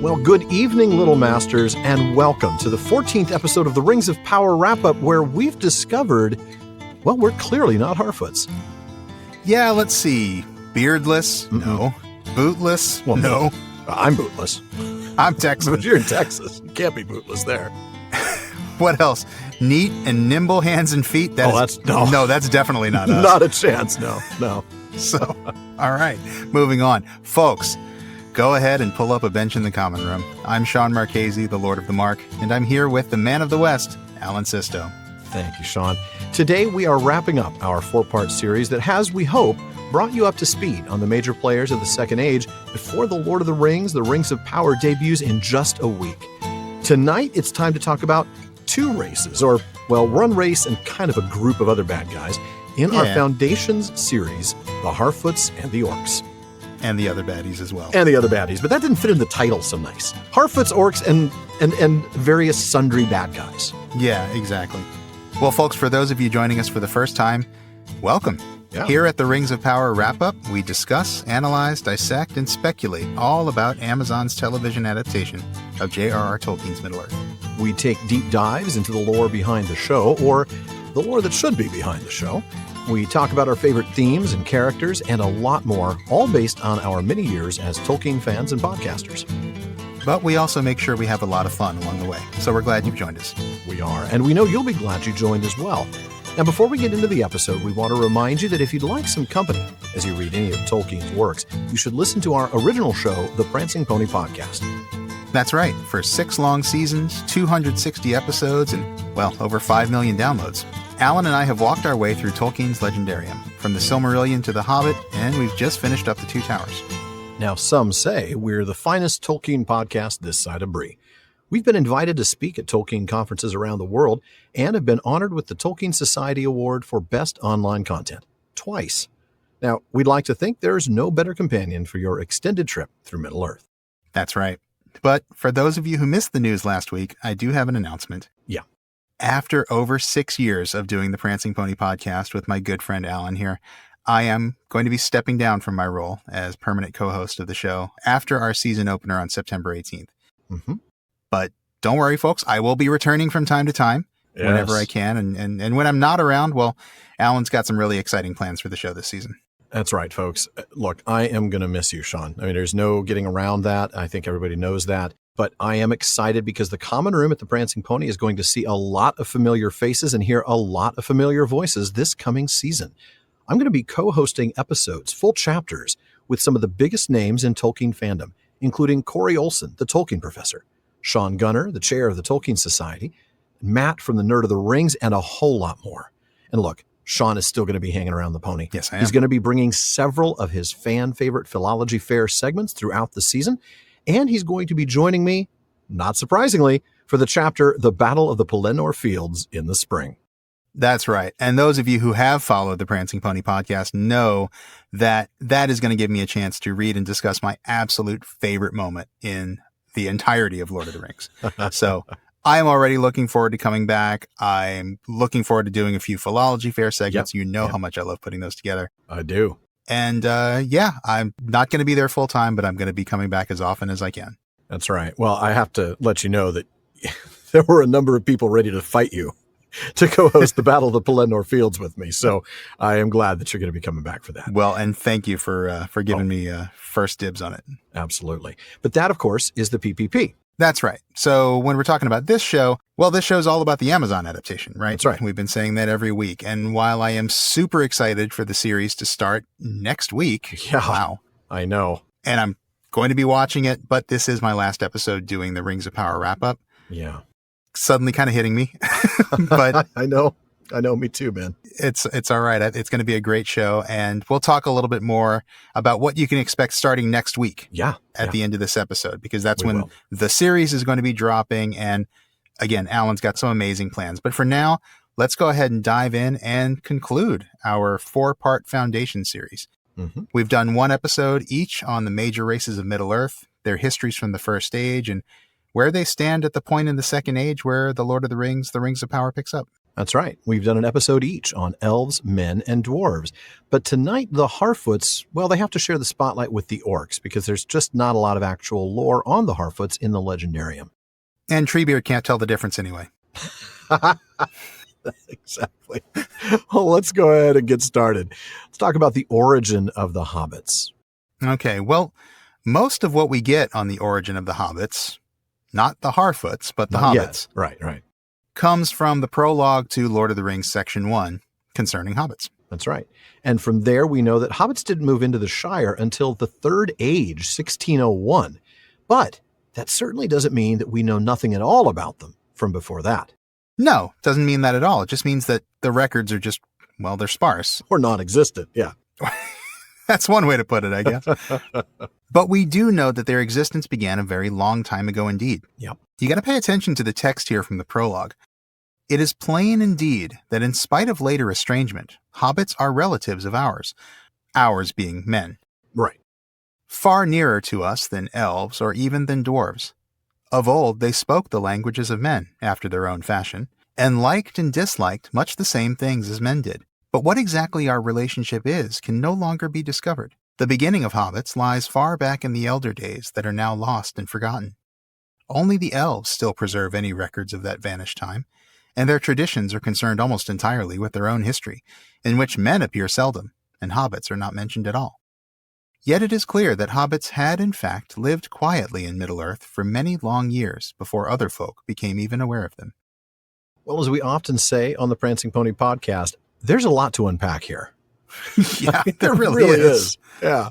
Well, good evening, Little Masters, and welcome to the 14th episode of the Rings of Power wrap-up, where we've discovered, well, we're clearly not Harfoots. Yeah, let's see. Beardless? No. Bootless? Well, no. I'm bootless. I'm Texas. But you're in Texas. You can't be bootless there. What else? Neat and nimble hands and feet? No, that's definitely not us. Not a chance, no. So, all right, moving on. Folks, go ahead and pull up a bench in the common room. I'm Sean Marchese, the Lord of the Mark, and I'm here with the man of the West, Alan Sisto. Thank you, Sean. Today we are wrapping up our four-part series that has, we hope, brought you up to speed on the major players of the Second Age before the Lord of the Rings of Power debuts in just a week. Tonight, it's time to talk about two races, or, well, one race and kind of a group of other bad guys in our Foundations series, the Harfoots and the Orcs. And the other baddies as well. And the other baddies, but that didn't fit in the title so nice. Harfoots, Orcs, and various sundry bad guys. Yeah, exactly. Well, folks, for those of you joining us for the first time, welcome. Yeah. Here at the Rings of Power wrap-up, we discuss, analyze, dissect, and speculate all about Amazon's television adaptation of J.R.R. Tolkien's Middle-earth. We take deep dives into the lore behind the show, or the lore that should be behind the show. We talk about our favorite themes and characters and a lot more, all based on our many years as Tolkien fans and podcasters. But we also make sure we have a lot of fun along the way, so we're glad you've joined us. We are, and we know you'll be glad you joined as well. Now, before we get into the episode, we want to remind you that if you'd like some company as you read any of Tolkien's works, you should listen to our original show, The Prancing Pony Podcast. That's right. For 6 long seasons, 260 episodes, and, well, over 5 million downloads, Alan and I have walked our way through Tolkien's legendarium, from the Silmarillion to the Hobbit, and we've just finished up the Two Towers. Now, some say we're the finest Tolkien podcast this side of Bree. We've been invited to speak at Tolkien conferences around the world and have been honored with the Tolkien Society Award for Best Online Content, twice. Now, we'd like to think there's no better companion for your extended trip through Middle-earth. That's right. But for those of you who missed the news last week, I do have an announcement. Yeah. After over 6 years of doing the Prancing Pony podcast with my good friend Alan here, I am going to be stepping down from my role as permanent co-host of the show after our season opener on September 18th. Mm-hmm. But don't worry, folks. I will be returning from time to time whenever I can. And when I'm not around, well, Alan's got some really exciting plans for the show this season. That's right, folks. Look, I am going to miss you, Sean. I mean, there's no getting around that. I think everybody knows that. But I am excited because the common room at the Prancing Pony is going to see a lot of familiar faces and hear a lot of familiar voices this coming season. I'm going to be co-hosting episodes, full chapters, with some of the biggest names in Tolkien fandom, including Corey Olsen, the Tolkien professor, Sean Gunner, the chair of the Tolkien Society, Matt from the Nerd of the Rings, and a whole lot more. And look, Sean is still going to be hanging around the pony. Yes, I am. He's going to be bringing several of his fan-favorite Philology Fair segments throughout the season, and he's going to be joining me, not surprisingly, for the chapter The Battle of the Pelennor Fields in the spring. That's right. And those of you who have followed the Prancing Pony podcast know that that is going to give me a chance to read and discuss my absolute favorite moment in the entirety of Lord of the Rings. So I'm already looking forward to coming back. I'm looking forward to doing a few Philology Fair segments. Yep. You know how much I love putting those together. I do. And I'm not going to be there full time, but I'm going to be coming back as often as I can. That's right. Well, I have to let you know that there were a number of people ready to fight you to co-host the Battle of the Pelennor Fields with me. So I am glad that you're going to be coming back for that. Well, and thank you for giving me first dibs on it. Absolutely. But that, of course, is the PPP. That's right. So when we're talking about this show, well, this show's all about the Amazon adaptation, right? That's right. We've been saying that every week. And while I am super excited for the series to start next week, wow, I know. And I'm going to be watching it, but this is my last episode doing the Rings of Power wrap-up. Yeah. Suddenly kind of hitting me. But I know, me too, man. It's all right. It's going to be a great show, and we'll talk a little bit more about what you can expect starting next week. Yeah. At the end of this episode, because that's when the series is going to be dropping. And again, Alan's got some amazing plans. But for now, let's go ahead and dive in and conclude our 4-part Foundation series. Mm-hmm. We've done 1 episode each on the major races of Middle-earth, their histories from the First Age, and where they stand at the point in the Second Age where the Lord of the Rings of Power picks up. That's right. We've done an episode each on elves, men, and dwarves. But tonight, the Harfoots, well, they have to share the spotlight with the Orcs because there's just not a lot of actual lore on the Harfoots in the Legendarium. And Treebeard can't tell the difference anyway. Exactly. Well, let's go ahead and get started. Let's talk about the origin of the Hobbits. Okay, well, most of what we get on the origin of the Hobbits, not the Harfoots, but the Hobbits. Right. Comes from the prologue to Lord of the Rings Section 1 concerning hobbits. That's right. And from there, we know that hobbits didn't move into the Shire until the Third Age, 1601. But that certainly doesn't mean that we know nothing at all about them from before that. No, doesn't mean that at all. It just means that the records are just, well, they're sparse. Or non-existent, yeah. That's one way to put it, I guess. But we do know that their existence began a very long time ago indeed. Yep. You got to pay attention to the text here from the prologue. It is plain indeed that in spite of later estrangement, hobbits are relatives of ours being men. Right. Far nearer to us than elves or even than dwarves. Of old, they spoke the languages of men after their own fashion, and liked and disliked much the same things as men did. But what exactly our relationship is can no longer be discovered. The beginning of hobbits lies far back in the elder days that are now lost and forgotten. Only the elves still preserve any records of that vanished time, and their traditions are concerned almost entirely with their own history, in which men appear seldom, and hobbits are not mentioned at all. Yet it is clear that hobbits had in fact lived quietly in Middle-earth for many long years before other folk became even aware of them. Well, as we often say on the Prancing Pony podcast, there's a lot to unpack here. Yeah, there really is. Yeah.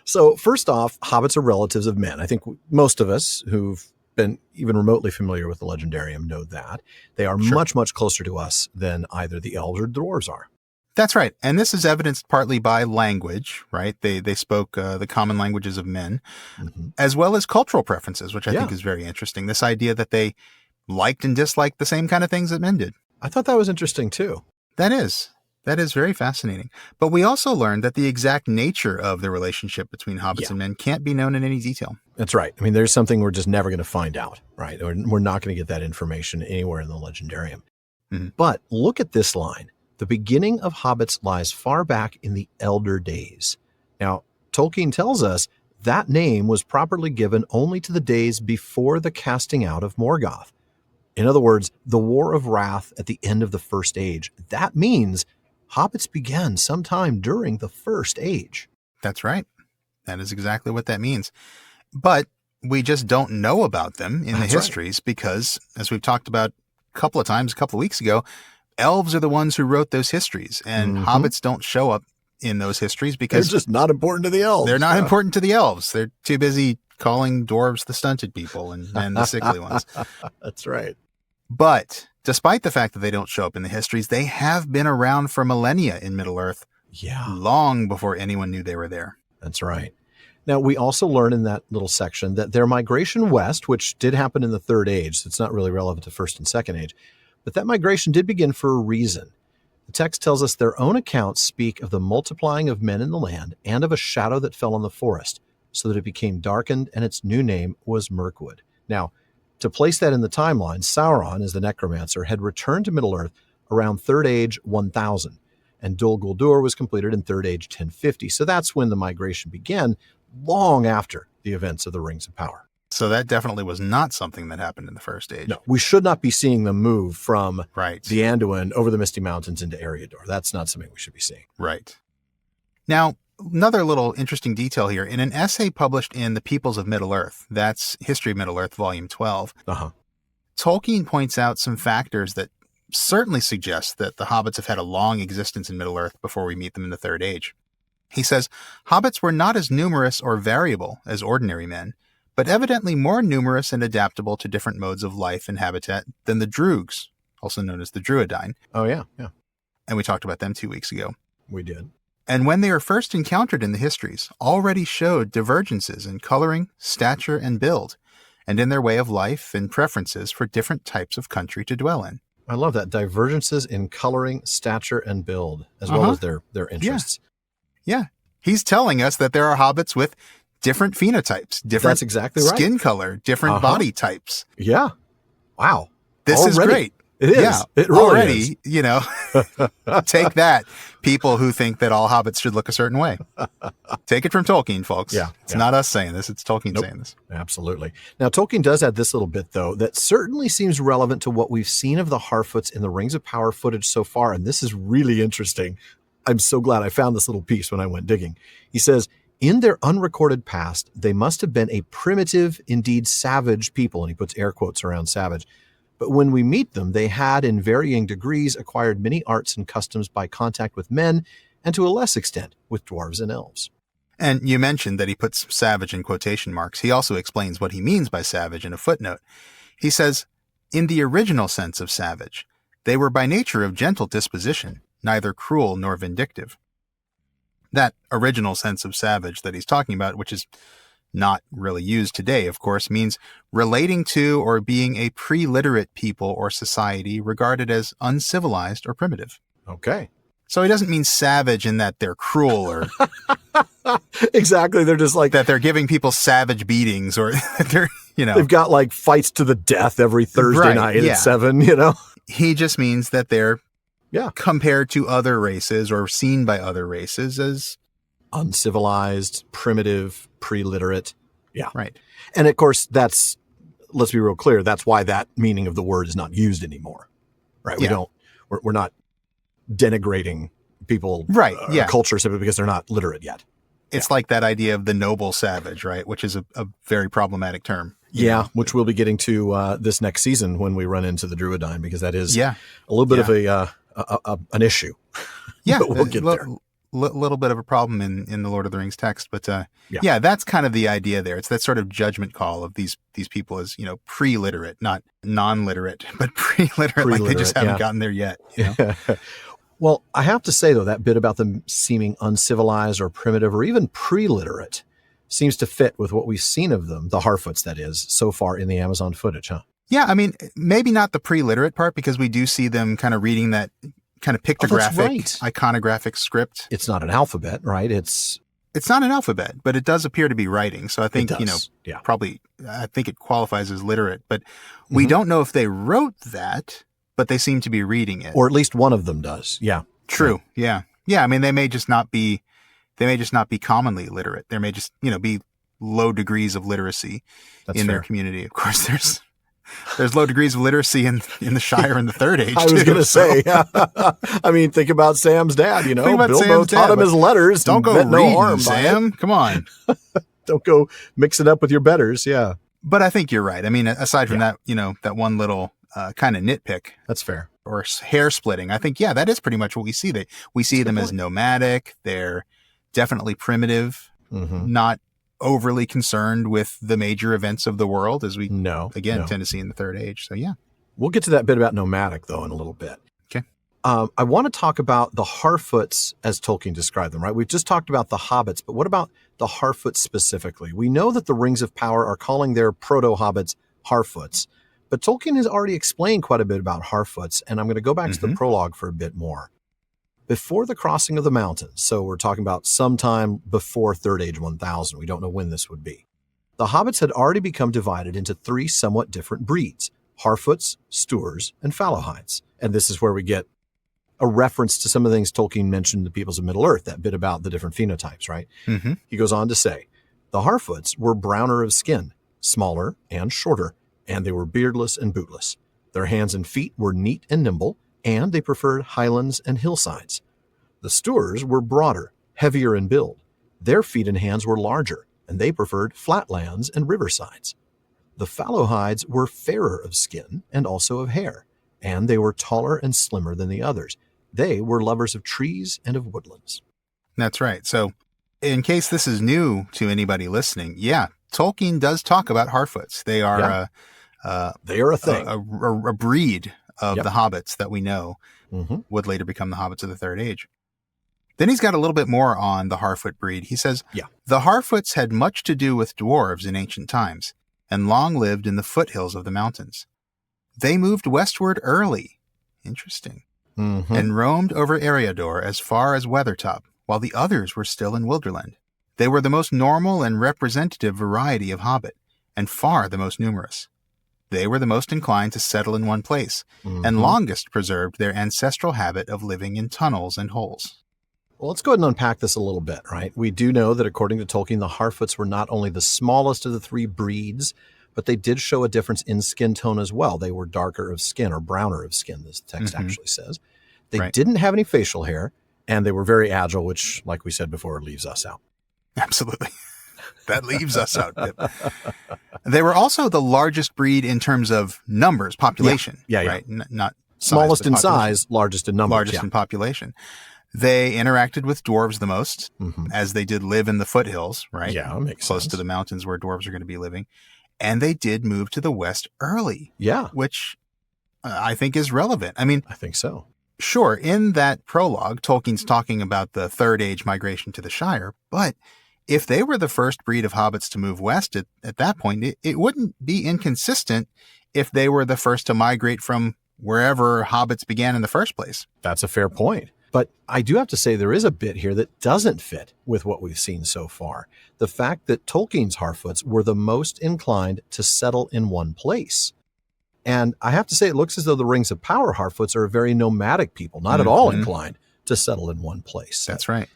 So first off, hobbits are relatives of men. I think most of us who've been even remotely familiar with the Legendarium know that. They are much, much closer to us than either the elves or dwarves are. That's right. And this is evidenced partly by language, right? They spoke the common languages of men, as well as cultural preferences, which I think is very interesting. This idea that they liked and disliked the same kind of things that men did. I thought that was interesting too. That is very fascinating. But we also learned that the exact nature of the relationship between hobbits and men can't be known in any detail. That's right. I mean, there's something we're just never going to find out, right? We're not going to get that information anywhere in the Legendarium. But look at this line. The beginning of hobbits lies far back in the elder days. Now, Tolkien tells us that name was properly given only to the days before the casting out of Morgoth. In other words, the War of Wrath at the end of the First Age. That means hobbits began sometime during the First Age. That's right. That is exactly what that means. But we just don't know about them in the histories because, as we've talked about a couple of times, a couple of weeks ago, elves are the ones who wrote those histories, and hobbits don't show up in those histories because they're just not important to the elves. They're not important to the elves. They're too busy calling dwarves the stunted people and the sickly ones. That's right. But despite the fact that they don't show up in the histories, they have been around for millennia in Middle-earth. Yeah. Long before anyone knew they were there. That's right. Now, we also learn in that little section that their migration west, which did happen in the Third Age, so it's not really relevant to First and Second Age, but that migration did begin for a reason. The text tells us their own accounts speak of the multiplying of men in the land and of a shadow that fell on the forest, so that it became darkened, and its new name was Mirkwood. Now, to place that in the timeline, Sauron, as the necromancer, had returned to Middle-earth around Third Age 1000, and Dol Guldur was completed in Third Age 1050. So that's when the migration began, long after the events of the Rings of Power. So that definitely was not something that happened in the First Age. No, we should not be seeing them move from the Anduin over the Misty Mountains into Eriador. That's not something we should be seeing. Right. Now, another little interesting detail here. In an essay published in The Peoples of Middle-earth, that's History of Middle-earth, Volume 12, Tolkien points out some factors that certainly suggest that the hobbits have had a long existence in Middle-earth before we meet them in the Third Age. He says, hobbits were not as numerous or variable as ordinary men, but evidently more numerous and adaptable to different modes of life and habitat than the Droogs, also known as the Druidine. Oh, yeah. And we talked about them 2 weeks ago. We did. And when they were first encountered in the histories, already showed divergences in coloring, stature, and build, and in their way of life and preferences for different types of country to dwell in. I love that. Divergences in coloring, stature, and build, as well as their interests. Yeah. He's telling us that there are hobbits with different phenotypes, different That's exactly right. Skin color, different body types. Yeah. Wow. This is great. It is. Yeah, it really already, is. you know, take that, people who think that all hobbits should look a certain way. Take it from Tolkien, folks. Yeah, It's not us saying this. It's Tolkien saying this. Absolutely. Now, Tolkien does add this little bit, though, that certainly seems relevant to what we've seen of the Harfoots in the Rings of Power footage so far. And this is really interesting. I'm so glad I found this little piece when I went digging. He says, in their unrecorded past, they must have been a primitive, indeed savage people. And he puts air quotes around savage. But when we meet them, they had, in varying degrees, acquired many arts and customs by contact with men, and to a less extent with dwarves and elves. And you mentioned that he puts savage in quotation marks. He also explains what he means by savage in a footnote. He says, in the original sense of savage, they were by nature of gentle disposition, neither cruel nor vindictive. That original sense of savage that he's talking about, which is not really used today, of course, means relating to or being a pre-literate people or society regarded as uncivilized or primitive. Okay. So he doesn't mean savage in that they're cruel or exactly. They're just like that they're giving people savage beatings or they're, they've got like fights to the death every Thursday night at 7, He just means that they're compared to other races or seen by other races as uncivilized, primitive, pre-literate. Yeah. Right. And of course, let's be real clear. That's why that meaning of the word is not used anymore. Right. We're not denigrating people, right? Culture simply because they're not literate yet. It's like that idea of the noble savage, right? Which is a very problematic term. Which we'll be getting to this next season when we run into the Druidine, because that is a little bit of an issue. Yeah, but we'll get there. Little bit of a problem in the Lord of the Rings text, but that's kind of the idea there. It's that sort of judgment call of these people as pre-literate, not non-literate, but pre-literate, like they just haven't gotten there yet. Well, I have to say, though, that bit about them seeming uncivilized or primitive or even pre-literate seems to fit with what we've seen of them, the Harfoots, that is, so far in the Amazon footage, huh? Yeah, I mean, maybe not the pre-literate part, because we do see them kind of reading that kind of pictographic, iconographic script. It's not an alphabet, right? It's not an alphabet, but it does appear to be writing. So I think, probably, I think it qualifies as literate, but we don't know if they wrote that, but they seem to be reading it. Or at least one of them does. Yeah. True. Yeah. Yeah. I mean, they may just not be commonly literate. There may just, be low degrees of literacy in their community. Of course, there's low degrees of literacy in the Shire in the Third Age. I was going to say, I mean, think about Sam's dad, Bilbo taught him his letters. Don't go reading, no harm, Sam. Come on. Don't go mix it up with your betters. Yeah. But I think you're right. I mean, aside from that, that one little kind of nitpick. That's fair. Or hair splitting. I think, that is pretty much what we see. We see them as nomadic. They're definitely primitive, not overly concerned with the major events of the world, as we tend to see in the Third Age. So we'll get to that bit about nomadic though in a little bit. Okay. I want to talk about the Harfoots as Tolkien described them, right? We've just talked about the hobbits, but what about the Harfoots specifically? We know that the Rings of Power are calling their proto-hobbits Harfoots, but Tolkien has already explained quite a bit about Harfoots, and I'm going to go back to the prologue for a bit more. Before the crossing of the mountains, so we're talking about sometime before Third Age 1000, we don't know when this would be, the hobbits had already become divided into 3 somewhat different breeds: Harfoots, Stoors, and Fallowhides. And this is where we get a reference to some of the things Tolkien mentioned in the Peoples of Middle-earth, that bit about the different phenotypes, right? He goes on to say, the Harfoots were browner of skin, smaller and shorter, and they were beardless and bootless. Their hands and feet were neat and nimble, and they preferred highlands and hillsides. The Stoors were broader, heavier in build. Their feet and hands were larger, and they preferred flatlands and riversides. The Fallowhides were fairer of skin and also of hair, and they were taller and slimmer than the others. They were lovers of trees and of woodlands. That's right. So, in case this is new to anybody listening, Tolkien does talk about Harfoots. They are they are a thing, a breed of the hobbits that we know would later become the hobbits of the Third Age. Then he's got a little bit more on the Harfoot breed. He says, the Harfoots had much to do with dwarves in ancient times, and long lived in the foothills of the mountains. They moved westward early, interesting, and roamed over Eriador as far as Weathertop, while the others were still in Wilderland. They were the most normal and representative variety of hobbit, and far the most numerous. they were the most inclined to settle in one place and longest preserved their ancestral habit of living in tunnels and holes. Well, let's go ahead and unpack this a little bit, right? We do know that according to Tolkien, the Harfoots were not only the smallest of the three breeds, but they did show a difference in skin tone as well. They were darker of skin, or browner of skin, as the text actually says. They didn't have any facial hair, and they were very agile, which, like we said before, leaves us out. Absolutely. That leaves us out, Pip. They were also the largest breed in terms of numbers, population. Right? Not smallest size, in size, largest in numbers. Largest in population. They interacted with dwarves the most, as they did live in the foothills, right? Yeah, makes close sense. to the mountains where dwarves are going to be living. And they did move to the west early. Yeah. Which I think is relevant. I mean, I think so. Sure, in that prologue, Tolkien's talking about the Third Age migration to the Shire, but if they were the first breed of hobbits to move west at that point, it wouldn't be inconsistent if they were the first to migrate from wherever hobbits began in the first place. That's a fair point. But I do have to say there is a bit here that doesn't fit with what we've seen so far. The fact that Tolkien's Harfoots were the most inclined to settle in one place. And I have to say, it looks as though the Rings of Power Harfoots are a very nomadic people, not at all inclined to settle in one place. That's right.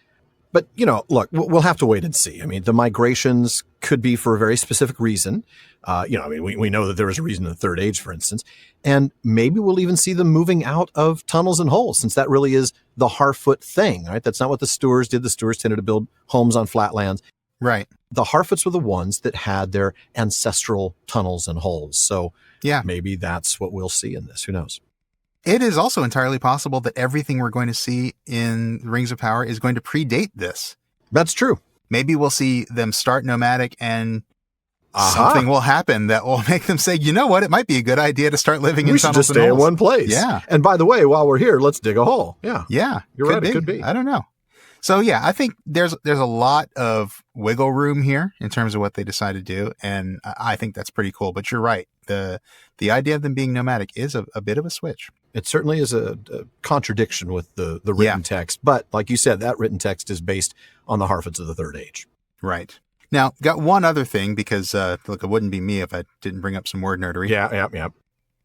But, look, we'll have to wait and see. I mean, the migrations could be for a very specific reason. We know that there is a reason in the Third Age, for instance. And maybe we'll even see them moving out of tunnels and holes, since that really is the Harfoot thing, right? That's not what the Stewars did. The Stewars tended to build homes on flatlands. Right. The Harfoots were the ones that had their ancestral tunnels and holes. So maybe that's what we'll see in this. Who knows? It is also entirely possible that everything we're going to see in Rings of Power is going to predate this. That's true. Maybe we'll see them start nomadic and something will happen that will make them say, you know what, it might be a good idea to start living in tunnels and holes. We should just stay in one place. Yeah. And by the way, while we're here, let's dig a hole. Yeah. Yeah. You're right. It could be. I don't know. So yeah, I think there's a lot of wiggle room here in terms of what they decide to do, and I think that's pretty cool. But you're right, the idea of them being nomadic is a bit of a switch. It certainly is a contradiction with the written text, but like you said, that written text is based on the Harfoots of the Third Age. Right. Now, got one other thing, because look, it wouldn't be me if I didn't bring up some word nerdery. Yeah.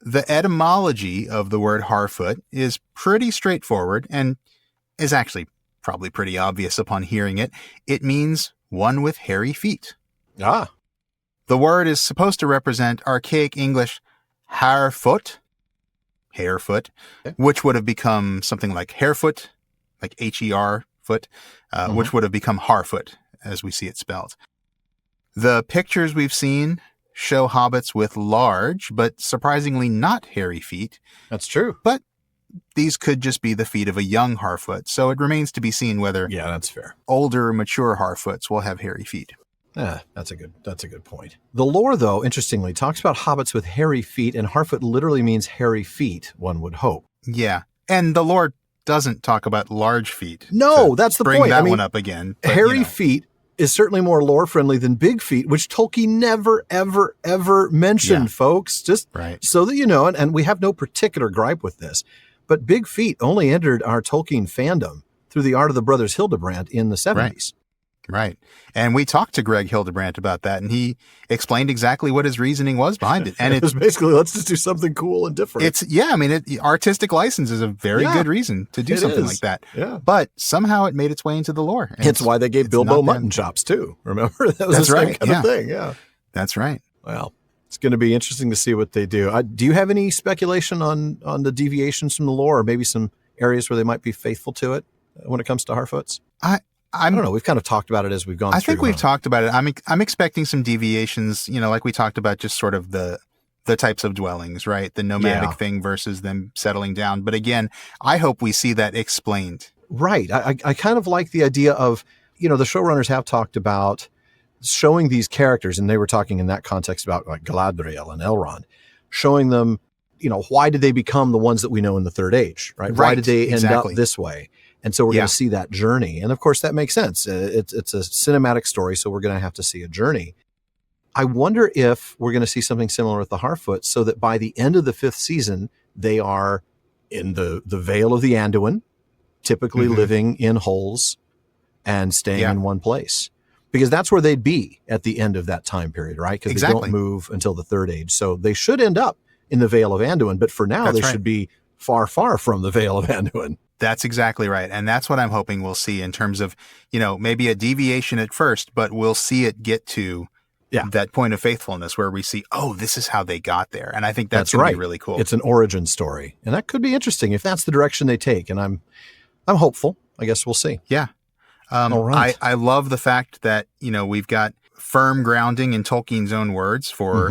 The etymology of the word Harfoot is pretty straightforward and is actually probably pretty obvious upon hearing it. It means one with hairy feet. Ah. The word is supposed to represent archaic English harefoot, which would have become something like harefoot, like H-E-R foot, which would have become Harfoot as we see it spelled. The pictures we've seen show hobbits with large, but surprisingly not hairy feet. That's true. But these could just be the feet of a young Harfoot, so it remains to be seen whether that's fair. Older, mature Harfoots will have hairy feet. That's a good point. The lore, though, interestingly, talks about hobbits with hairy feet, and Harfoot literally means hairy feet, one would hope. Yeah, and the lore doesn't talk about large feet. No, that's the point. Bring that one up again. But, hairy feet is certainly more lore-friendly than big feet, which Tolkien never, ever, ever mentioned, folks. Just so that you know, and we have no particular gripe with this. But big feet only entered our Tolkien fandom through the art of the brothers Hildebrandt in the 70s. Right. And we talked to Greg Hildebrandt about that, and he explained exactly what his reasoning was behind it. And it was basically, let's just do something cool and different. Artistic license is a very good reason to do something like that. Yeah. But somehow it made its way into the lore. It's why they gave Bilbo mutton chops too. Remember? That was the same kind of thing. Yeah. That's right. Well, it's going to be interesting to see what they do. Do you have any speculation on the deviations from the lore, or maybe some areas where they might be faithful to it when it comes to Harfoots? I don't know. We've kind of talked about it as we've gone through. I think we've talked about it. I'm expecting some deviations, like we talked about, just sort of the types of dwellings, right? The nomadic thing versus them settling down. But again, I hope we see that explained. Right. I kind of like the idea of, the showrunners have talked about showing these characters, and they were talking in that context about like Galadriel and Elrond, showing them, why did they become the ones that we know in the Third Age, right? Why did they end up this way? And so we're going to see that journey. And of course, that makes sense. It's a cinematic story, so we're going to have to see a journey. I wonder if we're going to see something similar with the Harfoots, so that by the end of the 5th season, they are in the Vale of the Anduin, typically living in holes and staying in one place. because that's where they'd be at the end of that time period, right? Because they don't move until the Third Age. So they should end up in the Vale of Anduin, but for now, they should be far, far from the Vale of Anduin. That's exactly right. And that's what I'm hoping we'll see in terms of, maybe a deviation at first, but we'll see it get to that point of faithfulness where we see, oh, this is how they got there. And I think that's going to be really cool. It's an origin story. And that could be interesting if that's the direction they take. And I'm hopeful. I guess we'll see. Yeah. All right. I love the fact that, we've got firm grounding in Tolkien's own words for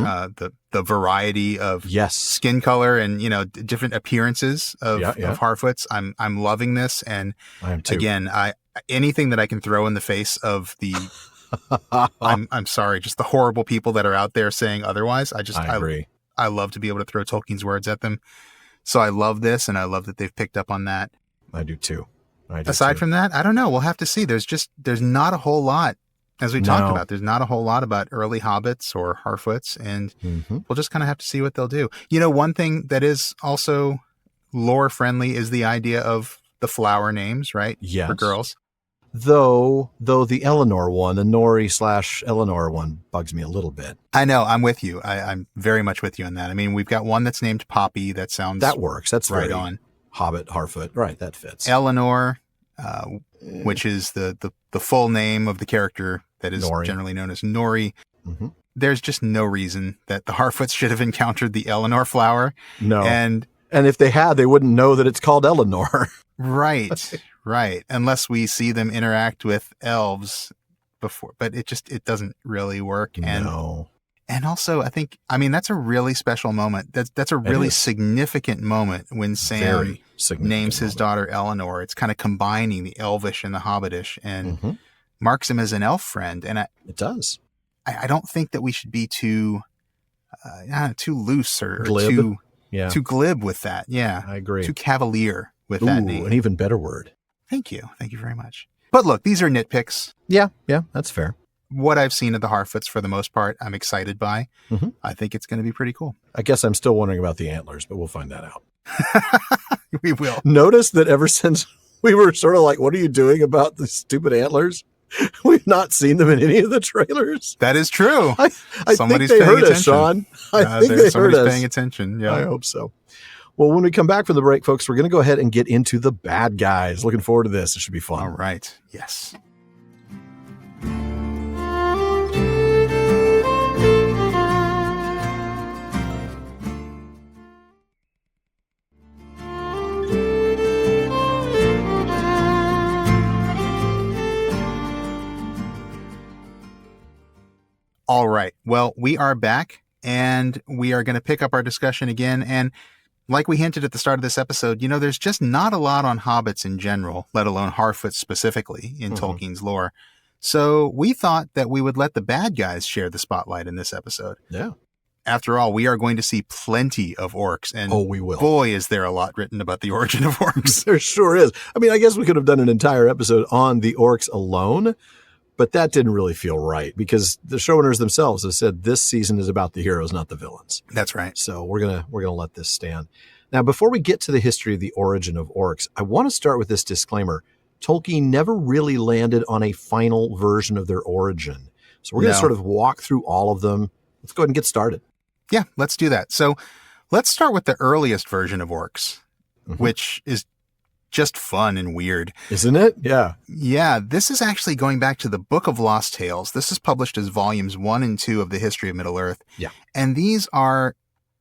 the variety of skin color and, different appearances of Harfoots. I'm loving this. And I am too. Again, anything that I can throw in the face of the I'm sorry, just the horrible people that are out there saying otherwise. I agree. I love to be able to throw Tolkien's words at them. So I love this, and I love that they've picked up on that. I do too. Aside from that, I don't know. We'll have to see. There's not a whole lot, as we talked about. There's not a whole lot about early hobbits or Harfoots, and we'll just kind of have to see what they'll do. One thing that is also lore friendly is the idea of the flower names, right? Yes. For girls. Though the Eleanor one, the Nori/Eleanor one bugs me a little bit. I know. I'm with you. I'm very much with you on that. I mean, we've got one that's named Poppy. That works. That's right on. Hobbit, Harfoot. Right. That fits. Eleanor, which is the full name of the character that is generally known as Nori. Mm-hmm. There's just no reason that the Harfoots should have encountered the Eleanor flower. No. And if they had, they wouldn't know that it's called Eleanor. Right. Right. Unless we see them interact with elves before, but it doesn't really work. No. And also that's a really special moment. That's a really significant moment when Sam names his daughter Eleanor. It's kind of combining the elvish and the hobbitish and marks him as an elf friend. And it does. I don't think that we should be too loose or glib. Too glib with that. Yeah. I agree. Too cavalier with that name. An even better word. Thank you. Thank you very much. But look, these are nitpicks. Yeah, that's fair. What I've seen of the Harfoots, for the most part, I'm excited by. I think it's going to be pretty cool. I guess I'm still wondering about the antlers, but we'll find that out. We will. Notice that ever since we were sort of like, what are you doing about the stupid antlers? We've not seen them in any of the trailers. That is true. I think they heard us, Sean. I think they heard us. Paying attention. Yeah, I hope so. Well, when we come back from the break, folks, we're going to go ahead and get into the bad guys. Looking forward to this. It should be fun. All right. Yes. All right. Well, we are back, and we are going to pick up our discussion again. And like we hinted at the start of this episode, there's just not a lot on hobbits in general, let alone Harfoots specifically in Tolkien's lore. So we thought that we would let the bad guys share the spotlight in this episode. Yeah. After all, we are going to see plenty of orcs. And we will. Boy, is there a lot written about the origin of orcs. There sure is. I mean, I guess we could have done an entire episode on the orcs alone, but that didn't really feel right because the showrunners themselves have said this season is about the heroes, not the villains. That's right. So we're gonna let this stand. Now, before we get to the history of the origin of orcs, I want to start with this disclaimer. Tolkien never really landed on a final version of their origin. So we're going to sort of walk through all of them. Let's go ahead and get started. Yeah, let's do that. So let's start with the earliest version of orcs, which is just fun and weird. Isn't it? Yeah. Yeah, this is actually going back to the Book of Lost Tales. This is published as volumes 1 and 2 of the History of Middle-earth. Yeah. And these are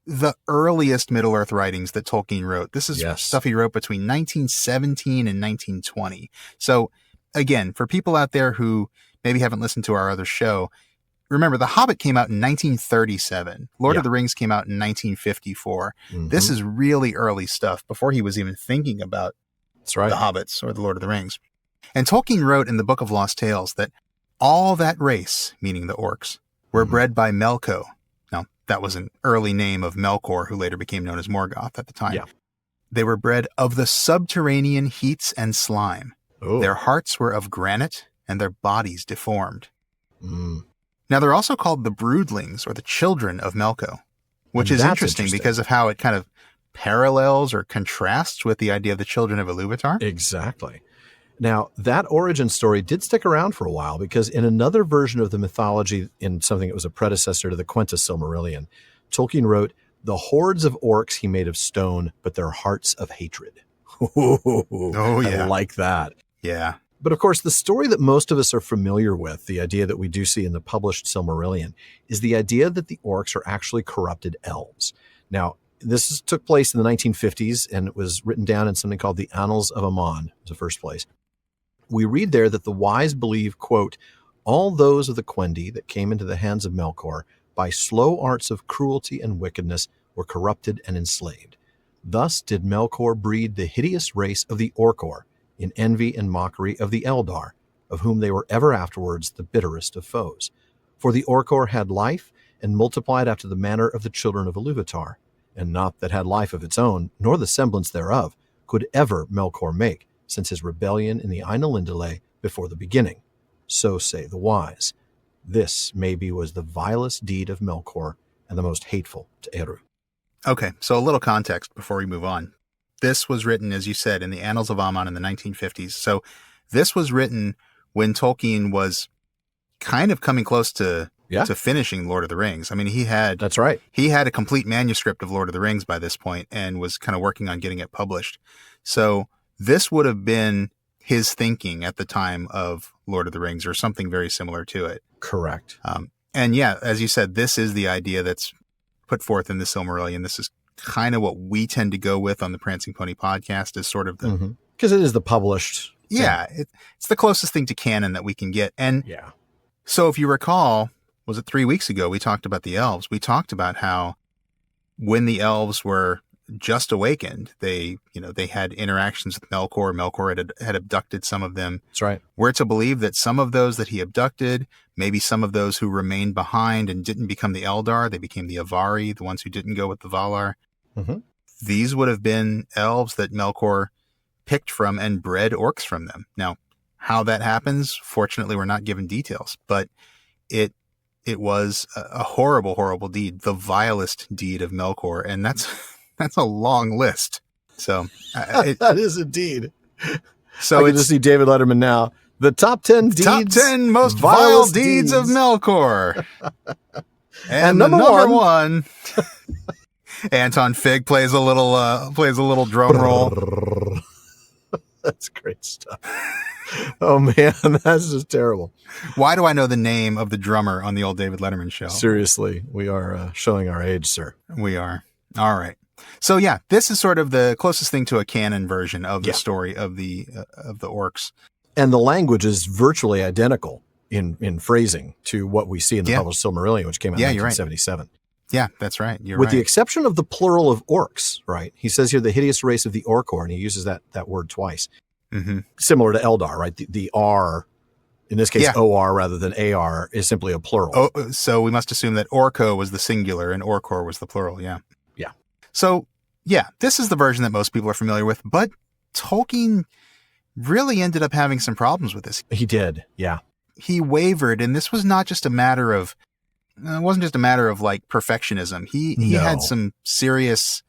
the earliest Middle-earth writings that Tolkien wrote. This is stuff he wrote between 1917 and 1920. So again, for people out there who maybe haven't listened to our other show, remember, The Hobbit came out in 1937. Lord of the Rings came out in 1954. This is really early stuff before he was even thinking about the Hobbits or the Lord of the Rings. And Tolkien wrote in the Book of Lost Tales that all that race, meaning the orcs, were bred by Melko. Now, that was an early name of Melkor, who later became known as Morgoth at the time. Yeah. They were bred of the subterranean heats and slime. Oh. Their hearts were of granite and their bodies deformed. Now, they're also called the broodlings, or the children of Melko, which is interesting because of how it kind of parallels or contrasts with the idea of the children of Ilúvatar. Exactly. Now, that origin story did stick around for a while because in another version of the mythology, in something that was a predecessor to the Quentus Silmarillion, Tolkien wrote, "The hordes of orcs he made of stone, but their hearts of hatred." Oh, yeah. I like that. Yeah. But of course, the story that most of us are familiar with, the idea that we do see in the published Silmarillion, is the idea that the orcs are actually corrupted elves. Now, this took place in the 1950s, and it was written down in something called the Annals of Aman, was the first place. We read there that the wise believe, quote, "all those of the Quendi that came into the hands of Melkor by slow arts of cruelty and wickedness were corrupted and enslaved. Thus did Melkor breed the hideous race of the Orcor, in envy and mockery of the Eldar, of whom they were ever afterwards the bitterest of foes. For the Orcor had life and multiplied after the manner of the children of Ilúvatar, and naught that had life of its own, nor the semblance thereof, could ever Melkor make, since his rebellion in the Ainulindale before the beginning. So say the wise. This maybe was the vilest deed of Melkor and the most hateful to Eru." Okay, so a little context before we move on. This was written, as you said, in the Annals of Aman in the 1950s. So this was written when Tolkien was kind of coming close to finishing Lord of the Rings. I mean, That's right. He had a complete manuscript of Lord of the Rings by this point and was kind of working on getting it published. So this would have been his thinking at the time of Lord of the Rings or something very similar to it. Correct. And yeah, as you said, this is the idea that's put forth in the Silmarillion. This is kind of what we tend to go with on the Prancing Pony podcast is sort of the... Because it is the published... Yeah, it's the closest thing to canon that we can get. And yeah. So if you recall, was it 3 weeks ago, we talked about the elves. We talked about how when the elves were just awakened, they had interactions with Melkor. Melkor had abducted some of them. That's right. We're to believe that some of those that he abducted, maybe some of those who remained behind and didn't become the Eldar, they became the Avari, the ones who didn't go with the Valar. Mm-hmm. These would have been elves that Melkor picked from and bred orcs from them. Now, how that happens, fortunately, we're not given details, but it was a horrible, horrible deed, the vilest deed of Melkor, and that's a long list. So that is indeed. So I can just see David Letterman now. The top 10 deeds, top 10 most vile deeds of Melkor, and number one. Anton Fig plays a little drum roll. That's great stuff. Oh man, that's just terrible. Why do I know the name of the drummer on the old David Letterman show? Seriously, we are showing our age, sir. We are. All right. So yeah, this is sort of the closest thing to a canon version of the story of the orcs. And the language is virtually identical in phrasing to what we see in the published Silmarillion, which came out in 1977. Yeah, that's right. With the exception of the plural of orcs, right? He says here the hideous race of the Orcor, and he uses that word twice. Mm-hmm. Similar to Eldar, right? The R, in this case, OR rather than AR, is simply a plural. Oh, so we must assume that Orco was the singular and Orcor was the plural, yeah. Yeah. So, yeah, this is the version that most people are familiar with, but Tolkien really ended up having some problems with this. He did, yeah. He wavered, and this was not just a matter of... It wasn't just a matter of like perfectionism. He had some serious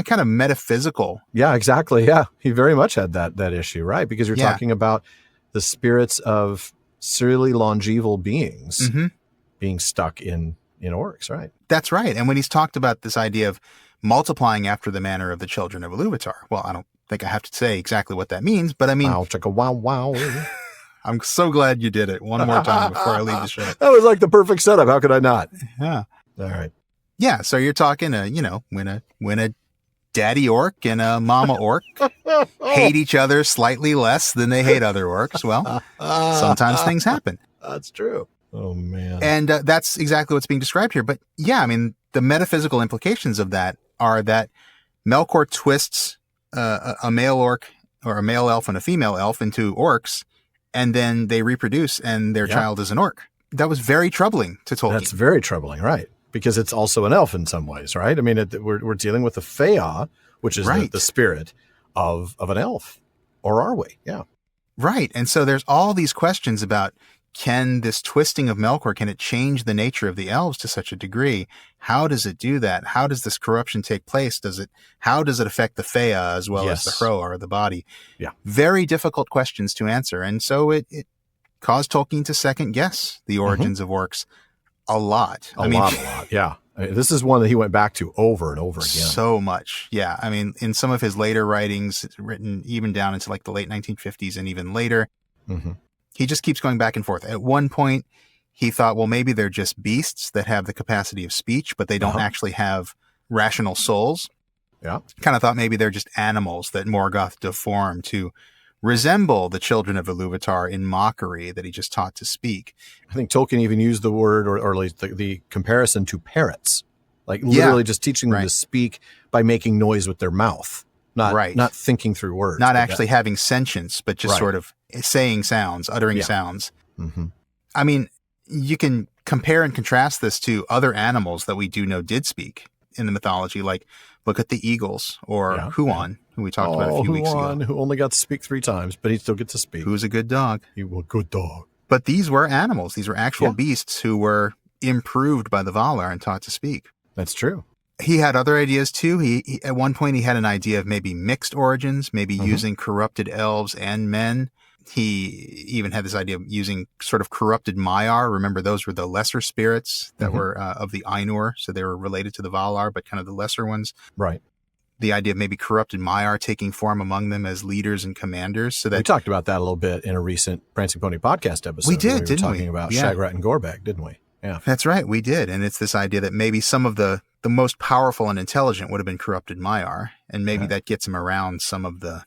kind of metaphysical. Yeah, exactly. Yeah. He very much had that issue, right? Because you're talking about the spirits of serially longeval beings being stuck in orcs, right? That's right. And when he's talked about this idea of multiplying after the manner of the children of Ilúvatar, well, I don't think I have to say exactly what that means, but I mean, wow, chicka, wow, wow. I'm so glad you did it one more time before I leave the show. That was like the perfect setup. How could I not? Yeah. All right. Yeah. So you're talking, when a daddy orc and a mama orc hate each other slightly less than they hate other orcs. Well, sometimes things happen. That's true. Oh man. And that's exactly what's being described here. But yeah, I mean, the metaphysical implications of that are that Melkor twists a male orc or a male elf and a female elf into orcs, and then they reproduce and their child is an orc. That was very troubling to Tolkien. That's very troubling, right? Because it's also an elf in some ways, right? I mean, we're dealing with the Fëa, which is the spirit of an elf. Or are we? Yeah. Right. And so there's all these questions about, can this twisting of Melkor, can it change the nature of the elves to such a degree? How does it do that? How does this corruption take place? How does it affect the Fea as well as the Hroa or the body? Yeah. Very difficult questions to answer. And so it caused Tolkien to second guess the origins of orcs a lot. A lot. Yeah. I mean, this is one that he went back to over and over again. So much. Yeah. I mean, in some of his later writings, written even down into like the late 1950s and even later, he just keeps going back and forth. At one point, he thought, well, maybe they're just beasts that have the capacity of speech, but they don't actually have rational souls. Yeah. Kind of thought maybe they're just animals that Morgoth deformed to resemble the children of Iluvatar in mockery that he just taught to speak. I think Tolkien even used the word, or at least the comparison to parrots, like literally just teaching them to speak by making noise with their mouth, not thinking through words. Not actually having sentience, but just sort of saying sounds, uttering sounds. I mean, you can compare and contrast this to other animals that we do know did speak in the mythology, like look at the eagles or Huon, who we talked about a few weeks ago. Who only got to speak 3 times, but he still gets to speak. Who's a good dog. He was a good dog. But these were animals. These were actual beasts who were improved by the Valar and taught to speak. That's true. He had other ideas too. He at one point he had an idea of maybe mixed origins, maybe using corrupted elves and men. He even had this idea of using sort of corrupted Maiar. Remember, those were the lesser spirits that were of the Ainur, so they were related to the Valar, but kind of the lesser ones. Right. The idea of maybe corrupted Maiar taking form among them as leaders and commanders. So that we talked about that a little bit in a recent Prancing Pony podcast episode. We did, didn't we? Talking about Shagrat and Gorbag, didn't we? Yeah, that's right. We did, and it's this idea that maybe some of the most powerful and intelligent would have been corrupted Maiar, and maybe that gets him around some of the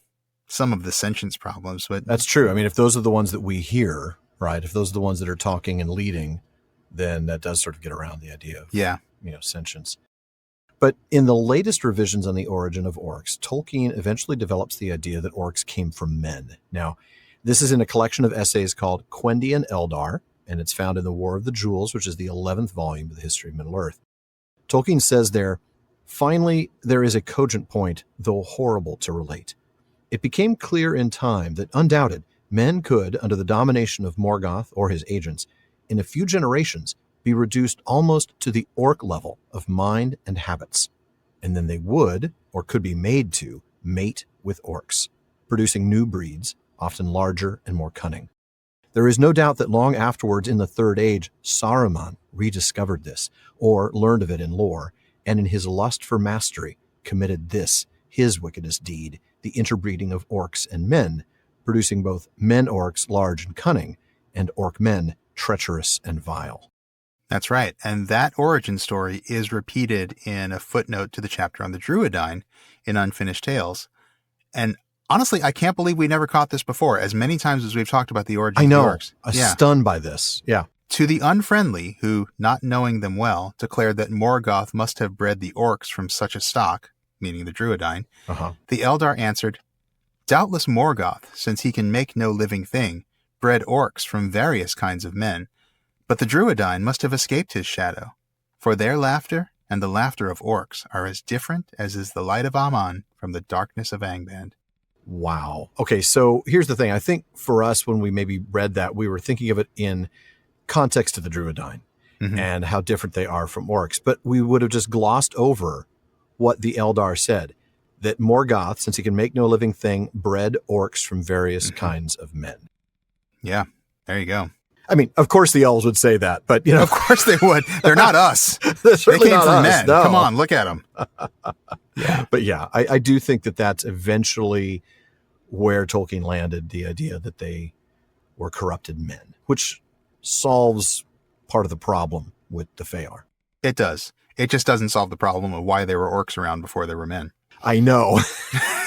sentience problems. But that's true. I mean, if those are the ones that we hear, right? If those are the ones that are talking and leading, then that does sort of get around the idea of sentience. But in the latest revisions on the origin of orcs, Tolkien eventually develops the idea that orcs came from men. Now, this is in a collection of essays called Quendian Eldar, and it's found in the War of the Jewels, which is the 11th volume of the History of Middle-earth. Tolkien says there, finally, there is a cogent point, though horrible to relate. It became clear in time that, undoubted, men could, under the domination of Morgoth or his agents, in a few generations, be reduced almost to the orc level of mind and habits, and then they would, or could be made to, mate with orcs, producing new breeds, often larger and more cunning. There is no doubt that long afterwards in the Third Age, Saruman rediscovered this, or learned of it in lore, and in his lust for mastery, committed this, his wickedest deed, the interbreeding of orcs and men, producing both men-orcs large and cunning, and orc-men treacherous and vile. That's right. And that origin story is repeated in a footnote to the chapter on the Druidine in Unfinished Tales. And honestly, I can't believe we never caught this before, as many times as we've talked about the origin of the orcs. I'm stunned by this. Yeah. To the unfriendly, who, not knowing them well, declared that Morgoth must have bred the orcs from such a stock, meaning the Druidine, the Eldar answered, doubtless Morgoth, since he can make no living thing, bred orcs from various kinds of men, but the Druidine must have escaped his shadow, for their laughter and the laughter of orcs are as different as is the light of Aman from the darkness of Angband. Wow. Okay, so here's the thing. I think for us, when we maybe read that, we were thinking of it in context to the Druidine and how different they are from orcs, but we would have just glossed over what the Eldar said, that Morgoth, since he can make no living thing, bred orcs from various kinds of men. Yeah, there you go. I mean, of course the elves would say that, but, you know. Of course they would. They're not us. They came from men. No. Come on, look at them. But yeah, I do think that that's eventually where Tolkien landed, the idea that they were corrupted men, which solves part of the problem with the Fëanor. It does. It just doesn't solve the problem of why there were orcs around before there were men. I know.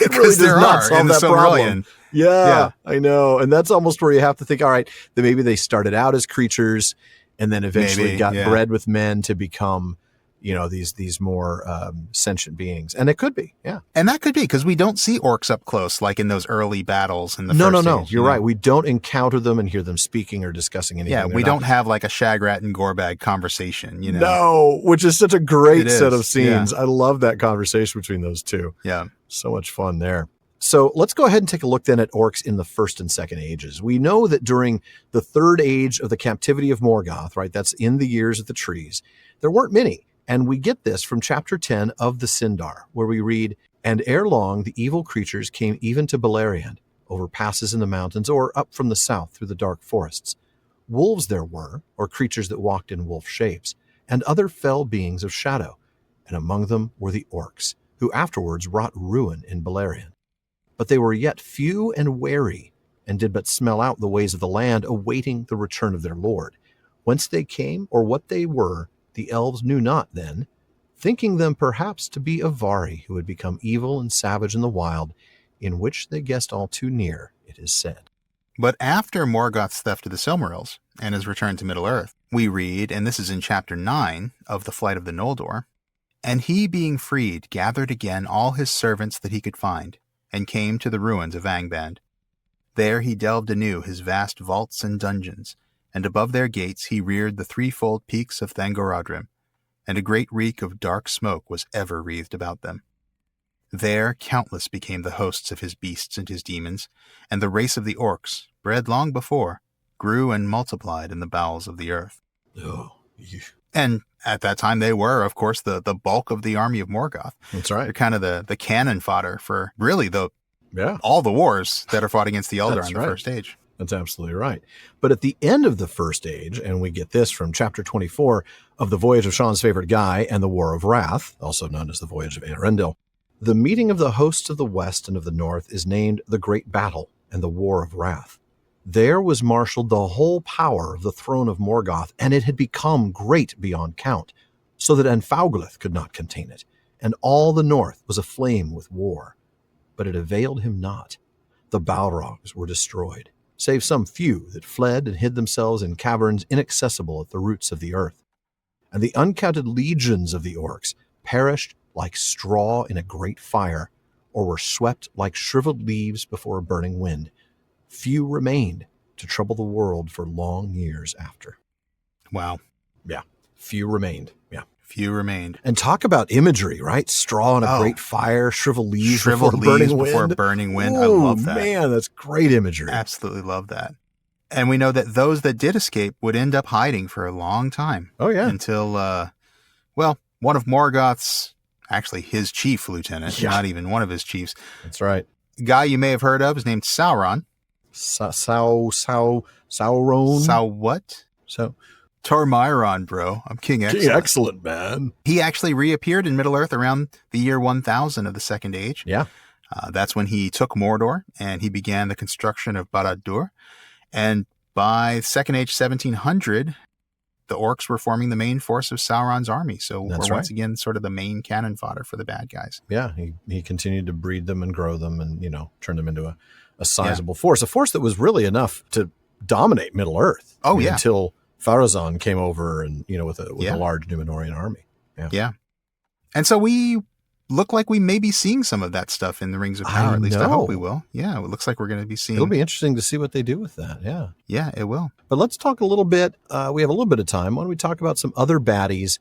It really does not solve that problem. Yeah, I know. And that's almost where you have to think, all right, that maybe they started out as creatures and then eventually got bred with men to become, you know, these more sentient beings. And it could be, yeah. And that could be, because we don't see orcs up close like in those early battles in the No. Age, You're right. We don't encounter them and hear them speaking or discussing anything. Yeah, we don't have like a Shagrat and Gorbag conversation, you know. No, which is such a great set of scenes. Yeah. I love that conversation between those two. Yeah. So much fun there. So let's go ahead and take a look then at orcs in the first and second ages. We know that during the third age of the captivity of Morgoth, right, that's in the years of the trees, there weren't many. And we get this from chapter 10 of the Sindar, where we read, "And ere long the evil creatures came even to Beleriand, over passes in the mountains, or up from the south through the dark forests. Wolves there were, or creatures that walked in wolf shapes, and other fell beings of shadow. And among them were the orcs, who afterwards wrought ruin in Beleriand. But they were yet few and wary, and did but smell out the ways of the land, awaiting the return of their lord. Whence they came, or what they were, the elves knew not then, thinking them perhaps to be Avari, who had become evil and savage in the wild, in which they guessed all too near, it is said." But after Morgoth's theft of the Silmarils and his return to Middle-earth, we read, and this is in chapter 9 of The Flight of the Noldor, "And he, being freed, gathered again all his servants that he could find, and came to the ruins of Angband. There he delved anew his vast vaults and dungeons, and above their gates he reared the threefold peaks of Thangorodrim, and a great reek of dark smoke was ever wreathed about them. There countless became the hosts of his beasts and his demons, and the race of the orcs, bred long before, grew and multiplied in the bowels of the earth." Oh, yeah. And at that time they were, of course, the bulk of the army of Morgoth. That's right. They're kind of the cannon fodder for really Yeah. all the wars that are fought against the Eldar That's in the right. first age. That's absolutely right. But at the end of the first age, and we get this from chapter 24 of The Voyage of Sean's Favorite Guy and the War of Wrath, also known as the Voyage of Eärendil, the meeting of the hosts of the west and of the north is named the Great Battle and the War of Wrath. There was marshaled the whole power of the throne of Morgoth, and it had become great beyond count, so that Anfauglith could not contain it, and all the north was aflame with war. But it availed him not. The Balrogs were destroyed, save some few that fled and hid themselves in caverns inaccessible at the roots of the earth. And the uncounted legions of the orcs perished like straw in a great fire, or were swept like shriveled leaves before a burning wind. Few remained to trouble the world for long years after. Wow. Yeah, few remained. Yeah. Few remained. And talk about imagery, right? Straw in a great fire, shriveled leaves before burning wind. I love that. Man, that's great imagery. Absolutely love that. And we know that those that did escape would end up hiding for a long time. Oh, yeah. Until, one of Morgoth's, actually his chief lieutenant, not even one of his chiefs. That's right. A guy you may have heard of is named Sauron. Sauron. Sau what? So Tormairon, bro. I'm King Excellent. King Excellent, man. He actually reappeared in Middle-earth around the year 1000 of the Second Age. Yeah. That's when he took Mordor, and he began the construction of Barad-dûr. And by Second Age 1700, the orcs were forming the main force of Sauron's army. So we're once again sort of the main cannon fodder for the bad guys. Yeah, he continued to breed them and grow them and, turn them into a sizable force. A force that was really enough to dominate Middle-earth. Oh, yeah. Until Pharazôn came over and, with a large Númenorian army. Yeah. And so we look like we may be seeing some of that stuff in the Rings of Power. At least I hope we will. Yeah, it looks like we're going to be seeing. It'll be interesting to see what they do with that. Yeah. Yeah, it will. But let's talk a little bit. We have a little bit of time. Why don't we talk about some other baddies?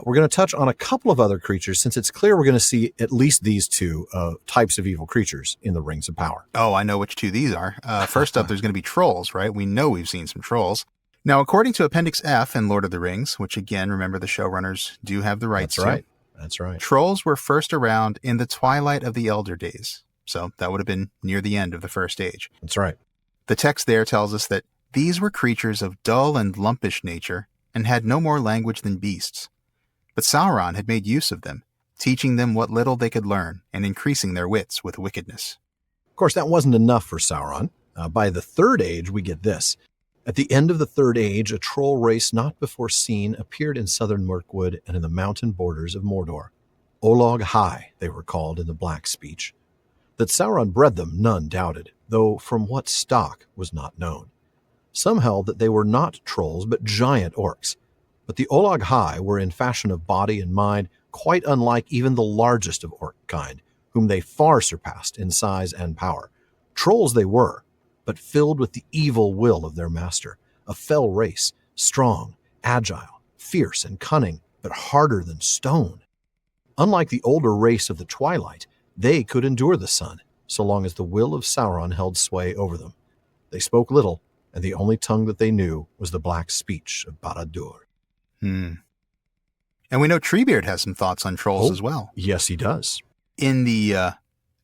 We're going to touch on a couple of other creatures, since it's clear we're going to see at least these two types of evil creatures in the Rings of Power. Oh, I know which two these are. First up, there's going to be trolls, right? We know we've seen some trolls. Now, according to Appendix F in Lord of the Rings, which again, remember the showrunners do have the rights to. That's right. Trolls were first around in the twilight of the Elder Days. So that would have been near the end of the First Age. That's right. The text there tells us that these were creatures of dull and lumpish nature and had no more language than beasts. But Sauron had made use of them, teaching them what little they could learn and increasing their wits with wickedness. Of course, that wasn't enough for Sauron. By the Third Age, we get this. At the end of the Third Age, a troll race not before seen appeared in southern Mirkwood and in the mountain borders of Mordor. Olog Hai, they were called in the Black speech. That Sauron bred them, none doubted, though from what stock was not known. Some held that they were not trolls, but giant orcs. But the Olog Hai were in fashion of body and mind quite unlike even the largest of orc kind, whom they far surpassed in size and power. Trolls they were, but filled with the evil will of their master, a fell race, strong, agile, fierce and cunning, but harder than stone. Unlike the older race of the Twilight, they could endure the sun, so long as the will of Sauron held sway over them. They spoke little, and the only tongue that they knew was the black speech of Barad-dûr. And we know Treebeard has some thoughts on trolls as well. Yes, he does. In the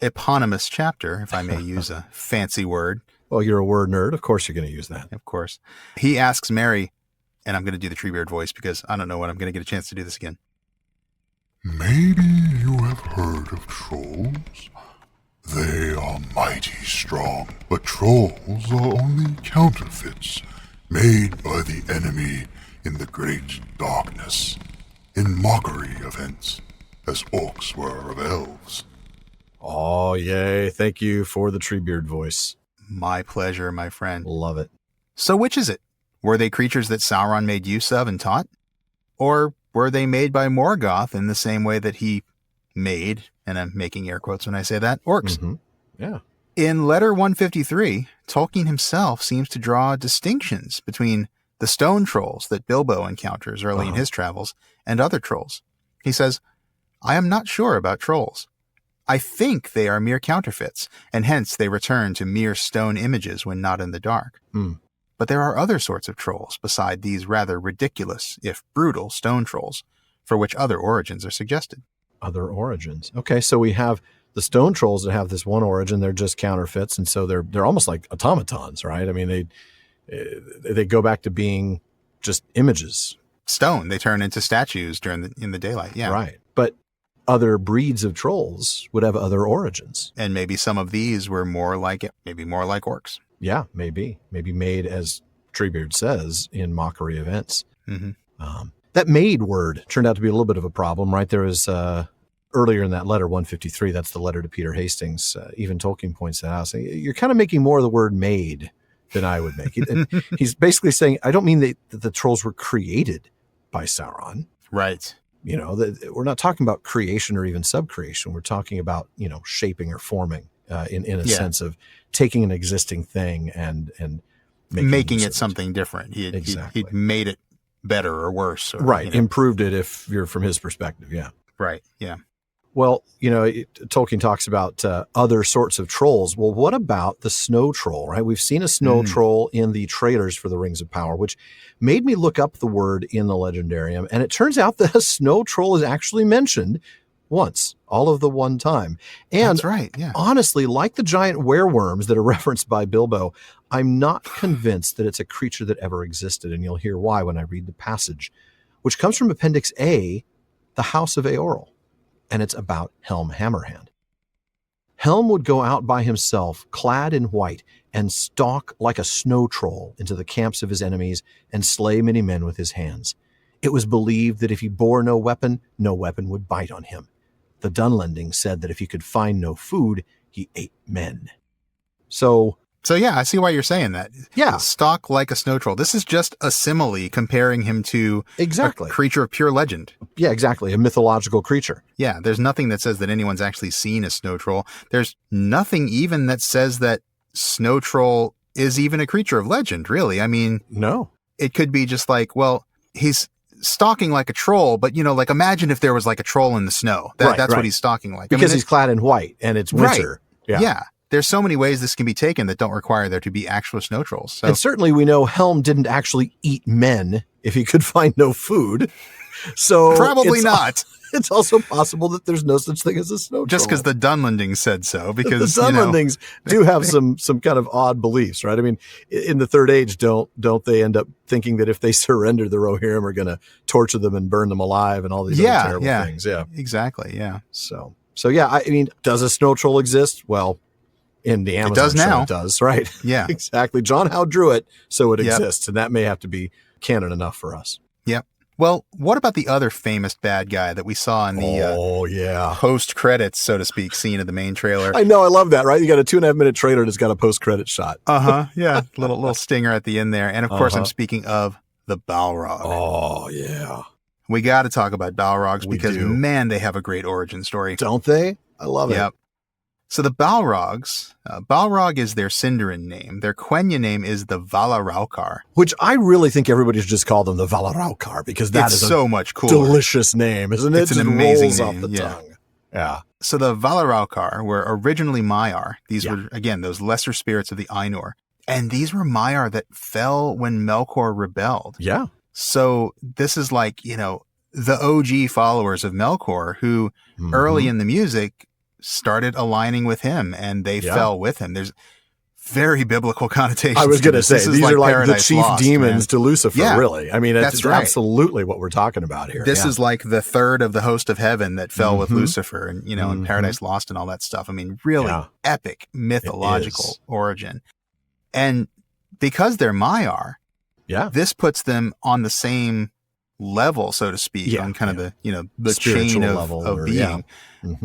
eponymous chapter, if I may use a fancy word. Well, you're a word nerd. Of course you're going to use that. Of course. He asks Merry, and I'm going to do the Treebeard voice because I don't know when I'm going to get a chance to do this again. Maybe you have heard of trolls. They are mighty strong, but trolls are only counterfeits made by the enemy in the great darkness, in mockery of Ents, as orcs were of elves. Oh, yay. Thank you for the Treebeard voice. My pleasure, my friend. Love it. So which is it? Were they creatures that Sauron made use of and taught? Or were they made by Morgoth in the same way that he made, and I'm making air quotes when I say that, orcs? Mm-hmm. Yeah. In letter 153, Tolkien himself seems to draw distinctions between the stone trolls that Bilbo encounters early in his travels and other trolls. He says, I am not sure about trolls. I think they are mere counterfeits, and hence they return to mere stone images when not in the dark. But there are other sorts of trolls beside these rather ridiculous, if brutal, stone trolls, for which other origins are suggested. Other origins. Okay, so we have the stone trolls that have this one origin. They're just counterfeits, and so they're almost like automatons, right? I mean, they go back to being just images. Stone. They turn into statues in the daylight. Yeah, right. But other breeds of trolls would have other origins, and maybe some of these were more like orcs. Yeah, maybe made, as Treebeard says, in mockery of Ents. That made word turned out to be a little bit of a problem, right? There was earlier in that letter, 153, that's the letter to Peter Hastings. Even Tolkien points that out, saying, you're kind of making more of the word made than I would make. He's basically saying, I don't mean that the trolls were created by Sauron. Right. You know, we're not talking about creation or even subcreation. We're talking about, shaping or forming in a sense of taking an existing thing and making it something different. Exactly. He'd made it better or worse. Or, right. Improved it if you're from his perspective. Yeah. Right. Yeah. Well, Tolkien talks about other sorts of trolls. Well, what about the snow troll, right? We've seen a snow troll in the trailers for the Rings of Power, which made me look up the word in the Legendarium. And it turns out that a snow troll is actually mentioned once, all of the one time. And that's right, yeah. Honestly, like the giant wereworms that are referenced by Bilbo, I'm not convinced that it's a creature that ever existed. And you'll hear why when I read the passage, which comes from Appendix A, the House of Eorl. And it's about Helm Hammerhand. Helm would go out by himself, clad in white, and stalk like a snow troll into the camps of his enemies and slay many men with his hands. It was believed that if he bore no weapon would bite on him. The Dunlending said that if he could find no food, he ate men. So yeah, I see why you're saying that. Yeah. Stalk like a snow troll. This is just a simile comparing him to a creature of pure legend. Yeah, exactly. A mythological creature. Yeah, there's nothing that says that anyone's actually seen a snow troll. There's nothing even that says that snow troll is even a creature of legend, really. I mean, no. It could be just like, well, he's stalking like a troll, but like imagine if there was like a troll in the snow. That's what he's stalking like. Because he's clad in white and it's winter. Right. Yeah. There's so many ways this can be taken that don't require there to be actual snow trolls. So. And certainly we know Helm didn't actually eat men if he could find no food. So probably not. It's also possible that there's no such thing as a snow troll. Just because the Dunlendings said so. Because the Dunlendings do have some kind of odd beliefs, right? I mean, in the Third Age, don't they end up thinking that if they surrender, the Rohirrim are going to torture them and burn them alive and all these other terrible things? Yeah, exactly. Yeah. So yeah, I mean, does a snow troll exist? Well, in the Amazon it does now. It does, right? Yeah. Exactly. John Howe drew it, so it exists, and that may have to be canon enough for us. Yep. Well, what about the other famous bad guy that we saw in the post-credits, so to speak, scene of the main trailer? I know. I love that, right? You got a 2.5-minute trailer that's got a post-credit shot. Yeah. little stinger at the end there. And, of course, I'm speaking of the Balrog. Oh, yeah. We got to talk about Balrogs because, man, they have a great origin story. Don't they? I love it. Yep. So the Balrogs, Balrog is their Sindarin name. Their Quenya name is the Valaraukar. Which I really think everybody should just call them the Valaraukar because that is so much cooler. Delicious name, isn't it? It's an amazing name. Off the tongue. Yeah. So the Valaraukar were originally Maiar. These Yeah. were, again, those lesser spirits of the Ainur. And these were Maiar that fell when Melkor rebelled. Yeah. So this is like, the OG followers of Melkor who early in the music started aligning with him and they fell with him. There's very biblical connotations. I was going to say, This is these are like the Paradise chief Lost, demons man. to Lucifer, Yeah, really. I mean, it's that's right. absolutely what we're talking about here. This Yeah. is like the third of the host of heaven that fell with Lucifer and, and Paradise Lost and all that stuff. I mean, really epic mythological origin. And because they're Maiar, this puts them on the same level, so to speak, on kind of the chain of being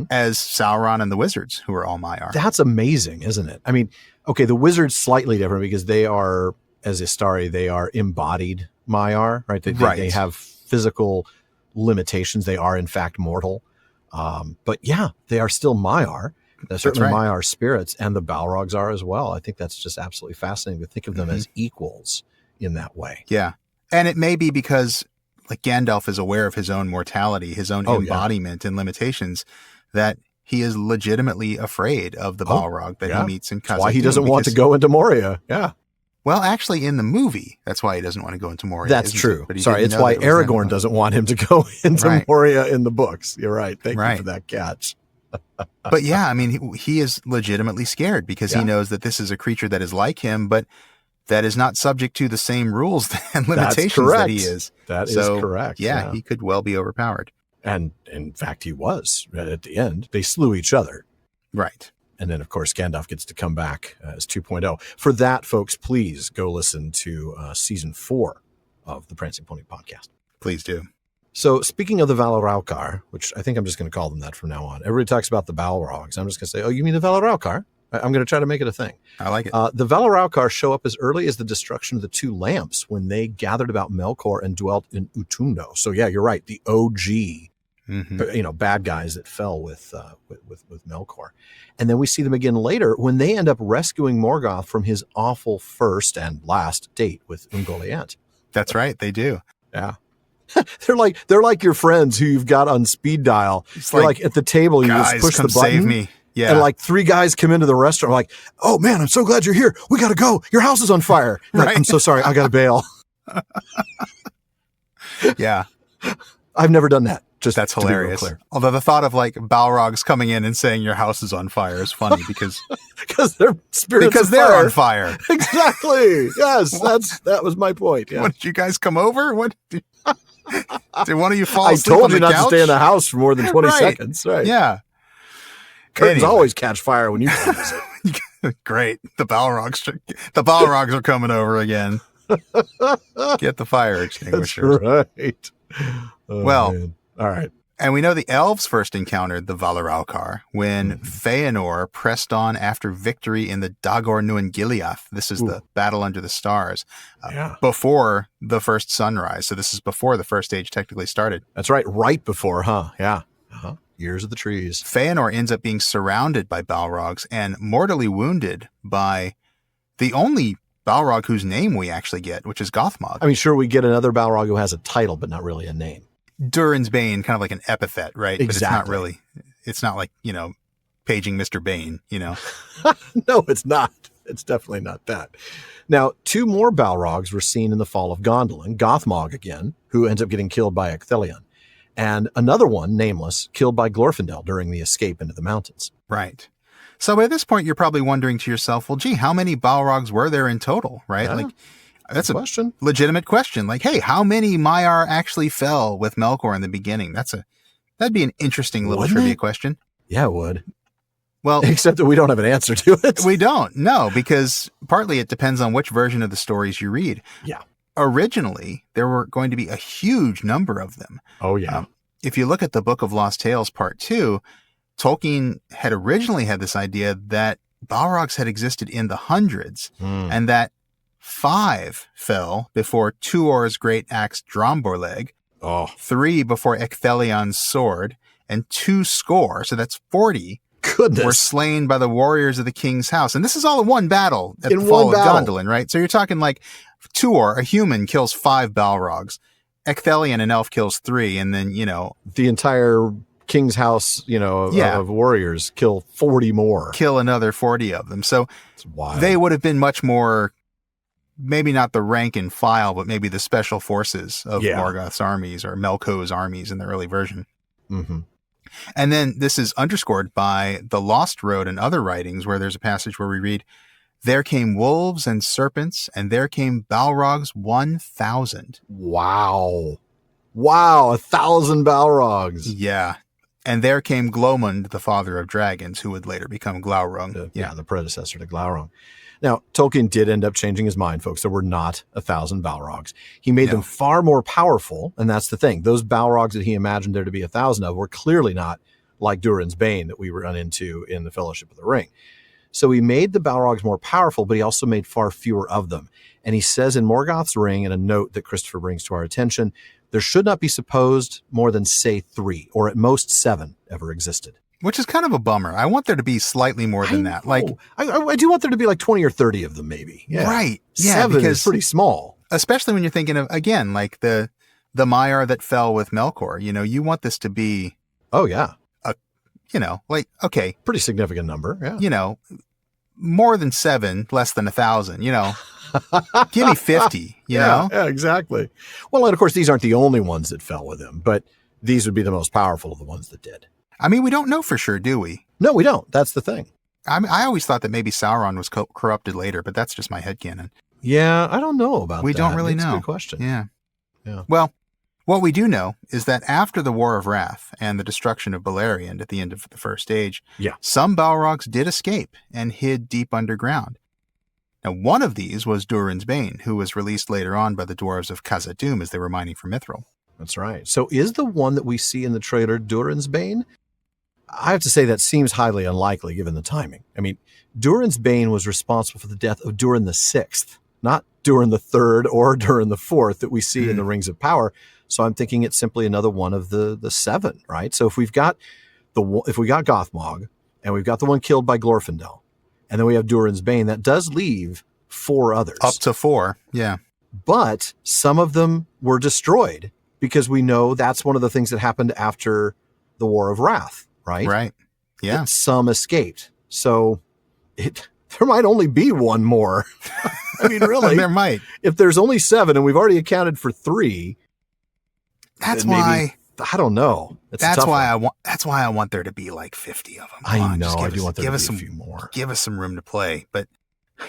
as Sauron and the wizards, who are all Maiar. That's amazing, isn't it? I mean, okay, the wizards slightly different because they are, as Istari, they are embodied Maiar, right? They have physical limitations. They are, in fact, mortal. But yeah, they are still Maiar. They're certainly Maiar spirits, and the Balrogs are as well. I think that's just absolutely fascinating to think of them as equals in that way. Yeah. And it may be because like Gandalf is aware of his own mortality, his own embodiment and limitations, that he is legitimately afraid of the Balrog that he meets in Khazad-dûm. That's why he doesn't want to go into Moria. Yeah. Well, actually, in the movie, that's why he doesn't want to go into Moria. That's true. Sorry, it's why Aragorn doesn't want him to go into Moria in the books. You're right. Thank you for that catch. But yeah, I mean, he is legitimately scared because he knows that this is a creature that is like him, but that is not subject to the same rules and limitations that he is. That is correct. Yeah, he could well be overpowered. And in fact, he was at the end. They slew each other. Right. And then, of course, Gandalf gets to come back as 2.0. For that, folks, please go listen to season 4 of the Prancing Pony podcast. Please do. So speaking of the Valaraukar, which I think I'm just going to call them that from now on. Everybody talks about the Balrogs. I'm just going to say, oh, you mean the Valaraukar? I'm going to try to make it a thing. I like it. The Valaraukar show up as early as the destruction of the two lamps when they gathered about Melkor and dwelt in Utundo. So yeah, you're right. The OG, bad guys that fell with Melkor. And then we see them again later when they end up rescuing Morgoth from his awful first and last date with Ungoliant. That's right. They do. Yeah. They're like your friends who you've got on speed dial. It's like at the table, you just push the button. Save me. Yeah. And like 3 guys come into the restaurant like, oh man, I'm so glad you're here. We got to go. Your house is on fire. Right. Like, I'm so sorry. I got to bail. Yeah. I've never done that. That's hilarious. Although the thought of like Balrogs coming in and saying your house is on fire is funny because they're spirits because they're on fire. Exactly. Yes. That was my point. Yeah. What, did you guys come over? What did one of you fall asleep I told on you the not couch? to stay in the house for more than 20 seconds. Right. Yeah. Curtains always catch fire when you come visit. Great. The Balrogs are coming over again. Get the fire extinguishers. That's right. Oh, well, man. All right. And we know the elves first encountered the Valaraukar when Feanor pressed on after victory in the Dagor Nuin Gileath. This is the battle under the stars before the first sunrise. So this is before the first age technically started. That's right. Right before, huh? Yeah. Years of the trees. Feanor ends up being surrounded by Balrogs and mortally wounded by the only Balrog whose name we actually get, which is Gothmog. I mean, sure, we get another Balrog who has a title, but not really a name. Durin's Bane, kind of like an epithet, right? Exactly. But it's not really. It's not like, paging Mr. Bane, No, it's not. It's definitely not that. Now, 2 more Balrogs were seen in the fall of Gondolin. Gothmog again, who ends up getting killed by Ecthelion. And another one, nameless, killed by Glorfindel during the escape into the mountains. Right. So at this point, you're probably wondering to yourself, well, gee, how many Balrogs were there in total, right? Yeah. That's a question. Legitimate question. Like, hey, how many Maiar actually fell with Melkor in the beginning? That'd be an interesting little trivia question. Yeah, it would. Well, except that we don't have an answer to it. We don't. No, because partly it depends on which version of the stories you read. Yeah. Originally, there were going to be a huge number of them. Oh, yeah. If you look at the Book of Lost Tales Part 2, Tolkien had originally had this idea that Balrogs had existed in the hundreds and that 5 fell before Tuor's great axe Dromborleg, 3 before Ecthelion's sword, and 2 score, so that's 40, were slain by the warriors of the king's house. And this is all in one battle at the fall of Gondolin, right? So you're talking like Tuor, a human, kills 5 Balrogs. Ecthelion, an elf, kills 3, and then, the entire king's house, of warriors, kill 40 more. Kill another 40 of them. So It's wild. they would have been much more, maybe not the rank and file, but maybe the special forces of Morgoth's armies or Melko's armies in the early version. Mm-hmm. And then this is underscored by the Lost Road and other writings where there's a passage where we read, there came wolves and serpents, and there came Balrogs 1,000. Wow. 1,000 Balrogs. Yeah. And there came Glomund, the father of dragons, who would later become Glaurung. The predecessor to Glaurung. Now, Tolkien did end up changing his mind, folks. There were not 1,000 Balrogs. He made them far more powerful, and that's the thing. Those Balrogs that he imagined there to be 1,000 of were clearly not like Durin's Bane that we run into in the Fellowship of the Ring. So he made the Balrogs more powerful, but he also made far fewer of them. And he says in Morgoth's Ring, in a note that Christopher brings to our attention, there should not be supposed more than, say, 3, or at most 7 ever existed. Which is kind of a bummer. I want there to be slightly more than that. Like, I do want there to be like 20 or 30 of them, maybe. Yeah. Right. Yeah, 7 because is pretty small. Especially when you're thinking of, again, like the Maiar that fell with Melkor. You want this to be... Oh, yeah. Okay. Pretty significant number, yeah. More than 7, less than 1,000, Give me 50, Yeah, exactly. Well, and of course, these aren't the only ones that fell with him, but these would be the most powerful of the ones that did. I mean, we don't know for sure, do we? No, we don't. That's the thing. I always thought that maybe Sauron was corrupted later, but that's just my headcanon. Yeah, I don't know about that. We don't really know. Good question. Yeah. Yeah. Well, what we do know is that after the War of Wrath and the destruction of Beleriand at the end of the First Age, some Balrogs did escape and hid deep underground. Now, one of these was Durin's Bane, who was released later on by the dwarves of Khazad-dûm as they were mining for Mithril. That's right. So is the one that we see in the trailer Durin's Bane? I have to say that seems highly unlikely given the timing. I mean, Durin's Bane was responsible for the death of Durin the Sixth, not Durin the Third or Durin the Fourth that we see in the Rings of Power. So I'm thinking it's simply another one of the 7, right? So if we got Gothmog and we've got the one killed by Glorfindel, and then we have Durin's Bane, that does leave 4 others. Up to 4, yeah. But some of them were destroyed because we know that's one of the things that happened after the War of Wrath, right? Right, yeah. That some escaped. So there might only be one more. I mean, really. There might. If there's only 7 and we've already accounted for 3... That's why I don't know. That's why I want there to be like 50 of them. I know. I do want there to be a few more. Give us some room to play. But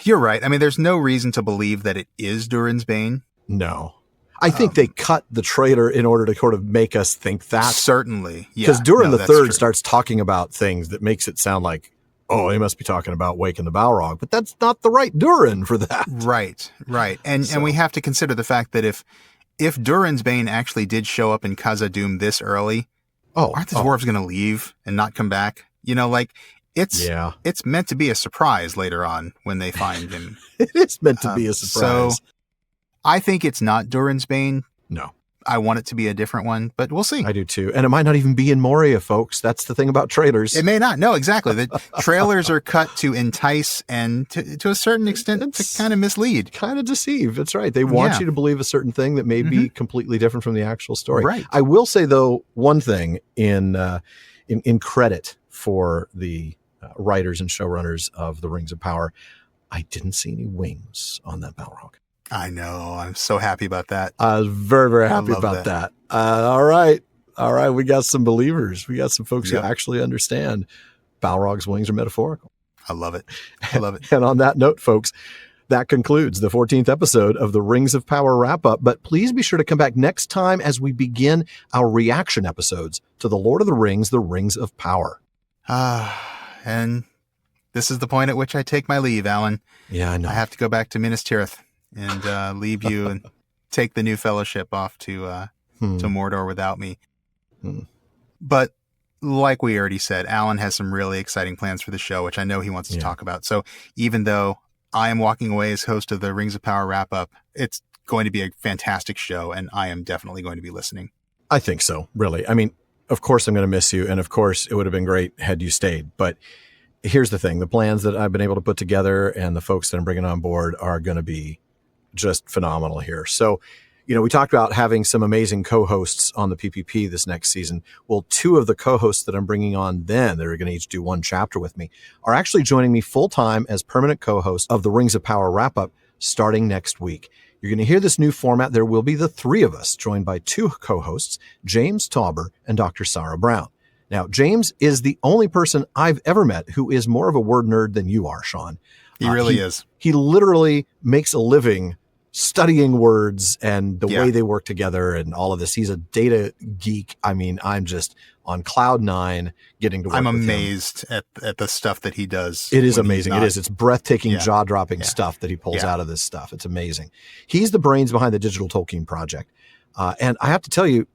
you're right. I mean, there's no reason to believe that it is Durin's Bane. No. I think they cut the trailer in order to sort of make us think that. Certainly. Yeah. Because Durin the Third starts talking about things that makes it sound like, oh, he must be talking about waking the Balrog. But that's not the right Durin for that. Right. And we have to consider the fact that if Durin's Bane actually did show up in Khazad-dûm this early, aren't the dwarves going to leave and not come back? It's meant to be a surprise later on when they find him. It is meant to be a surprise. So I think it's not Durin's Bane. No. I want it to be a different one, but we'll see. I do too. And it might not even be in Moria, folks. That's the thing about trailers. It may not. No, exactly. The trailers are cut to entice and to a certain extent to kind of mislead. Kind of deceive. That's right. They want you to believe a certain thing that may be completely different from the actual story. Right. I will say, though, one thing in credit for the writers and showrunners of The Rings of Power, I didn't see any wings on that Balrog. I know. I'm so happy about that. I was very, very happy about that. All right. We got some believers. We got some folks who actually understand Balrog's wings are metaphorical. I love it. And on that note, folks, that concludes the 14th episode of the Rings of Power wrap-up. But please be sure to come back next time as we begin our reaction episodes to The Lord of the Rings, The Rings of Power. And this is the point at which I take my leave, Alan. Yeah, I know. I have to go back to Minas Tirith and leave you and take the new fellowship off to Mordor without me. But like we already said, Alan has some really exciting plans for the show, which I know he wants to talk about. So even though I am walking away as host of the Rings of Power wrap-up, it's going to be a fantastic show, and I am definitely going to be listening. I think so, really. I mean, of course I'm going to miss you, and of course it would have been great had you stayed. But here's the thing. The plans that I've been able to put together and the folks that I'm bringing on board are going to be just phenomenal here. So We talked about having some amazing co-hosts on the PPP this next season. Well, 2 of the co-hosts that I'm bringing on then, that are going to each do 1 chapter with me, are actually joining me full-time as permanent co-hosts of the Rings of Power wrap-up starting next week. You're going to hear this new format. There will be the 3 of us, joined by 2 co-hosts, James Tauber and Dr. Sarah Brown. Now, James is the only person I've ever met who is more of a word nerd than you are, Sean. He really is. He literally makes a living studying words and the way they work together and all of this. He's a data geek. I mean, I'm just on cloud 9 getting to work with him. I'm amazed at the stuff that he does. It is amazing. It is. It's breathtaking, jaw-dropping stuff that he pulls out of this stuff. It's amazing. He's the brains behind the Digital Tolkien Project. And I have to tell you,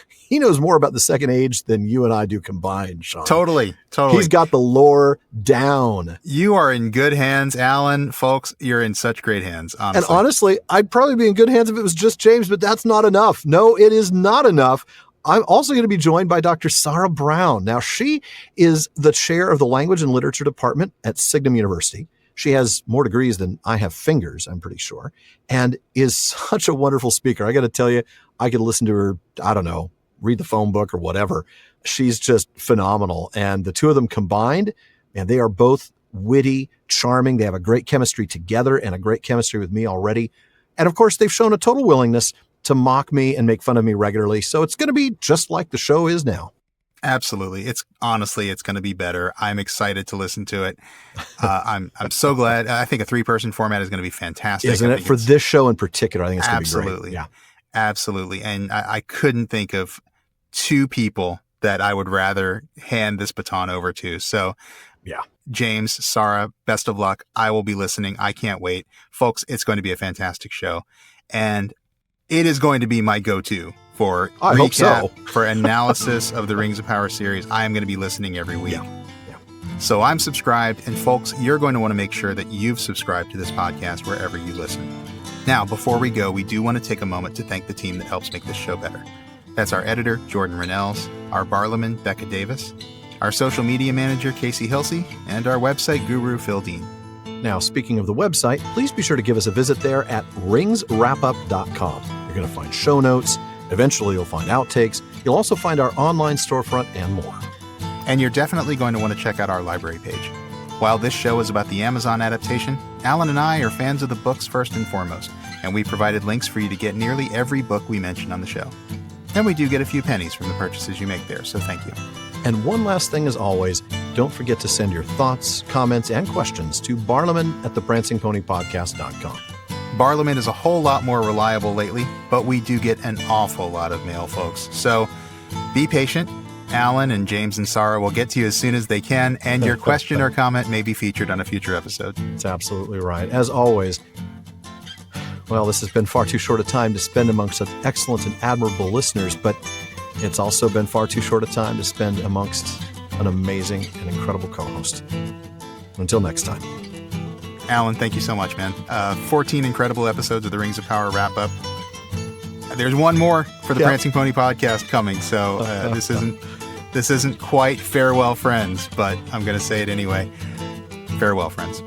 he knows more about the Second Age than you and I do combined, Sean. Totally. He's got the lore down. You are in good hands, Alan. Folks, you're in such great hands, honestly. And honestly, I'd probably be in good hands if it was just James, but that's not enough. No, it is not enough. I'm also going to be joined by Dr. Sarah Brown. Now, she is the chair of the Language and Literature Department at Signum University. She has more degrees than I have fingers, I'm pretty sure, and is such a wonderful speaker. I got to tell you, I could listen to her, I don't know, read the phone book or whatever. She's just phenomenal. And the 2 of them combined, and they are both witty, charming. They have a great chemistry together and a great chemistry with me already. And of course, they've shown a total willingness to mock me and make fun of me regularly. So it's going to be just like the show is now. Absolutely. It's going to be better. I'm excited to listen to it. I'm so glad. I think a 3-person format is going to be fantastic. Isn't it? For this show in particular, I think it's going to be great. Yeah. Absolutely. And I couldn't think of 2 people that I would rather hand this baton over to. So yeah, James, Sarah, best of luck. I will be listening. I can't wait. Folks, it's going to be a fantastic show. And it is going to be my go-to for recap, for analysis of the Rings of Power series. I am going to be listening every week. Yeah. So I'm subscribed. And folks, you're going to want to make sure that you've subscribed to this podcast wherever you listen. Now, before we go, we do want to take a moment to thank the team that helps make this show better. That's our editor, Jordan Rennells, our barlowman, Becca Davis, our social media manager, Casey Hilsey, and our website guru, Phil Dean. Now, speaking of the website, please be sure to give us a visit there at ringswrapup.com. You're going to find show notes. Eventually, you'll find outtakes. You'll also find our online storefront and more. And you're definitely going to want to check out our library page. While this show is about the Amazon adaptation, Alan and I are fans of the books first and foremost, and we provided links for you to get nearly every book we mentioned on the show. And we do get a few pennies from the purchases you make there, so thank you. And one last thing as always, don't forget to send your thoughts, comments, and questions to barlowman@theprancingponypodcast.com. Barlowman is a whole lot more reliable lately, but we do get an awful lot of mail, folks. So be patient. Alan and James and Sarah will get to you as soon as they can, and your question or comment may be featured on a future episode. That's absolutely right. As always, well, this has been far too short a time to spend amongst such excellent and admirable listeners, but it's also been far too short a time to spend amongst an amazing and incredible co-host. Until next time. Alan, thank you so much, man. 14 incredible episodes of the Rings of Power wrap-up. There's one more for the Prancing Pony podcast coming, so this isn't quite farewell, friends, but I'm going to say it anyway. Farewell, friends.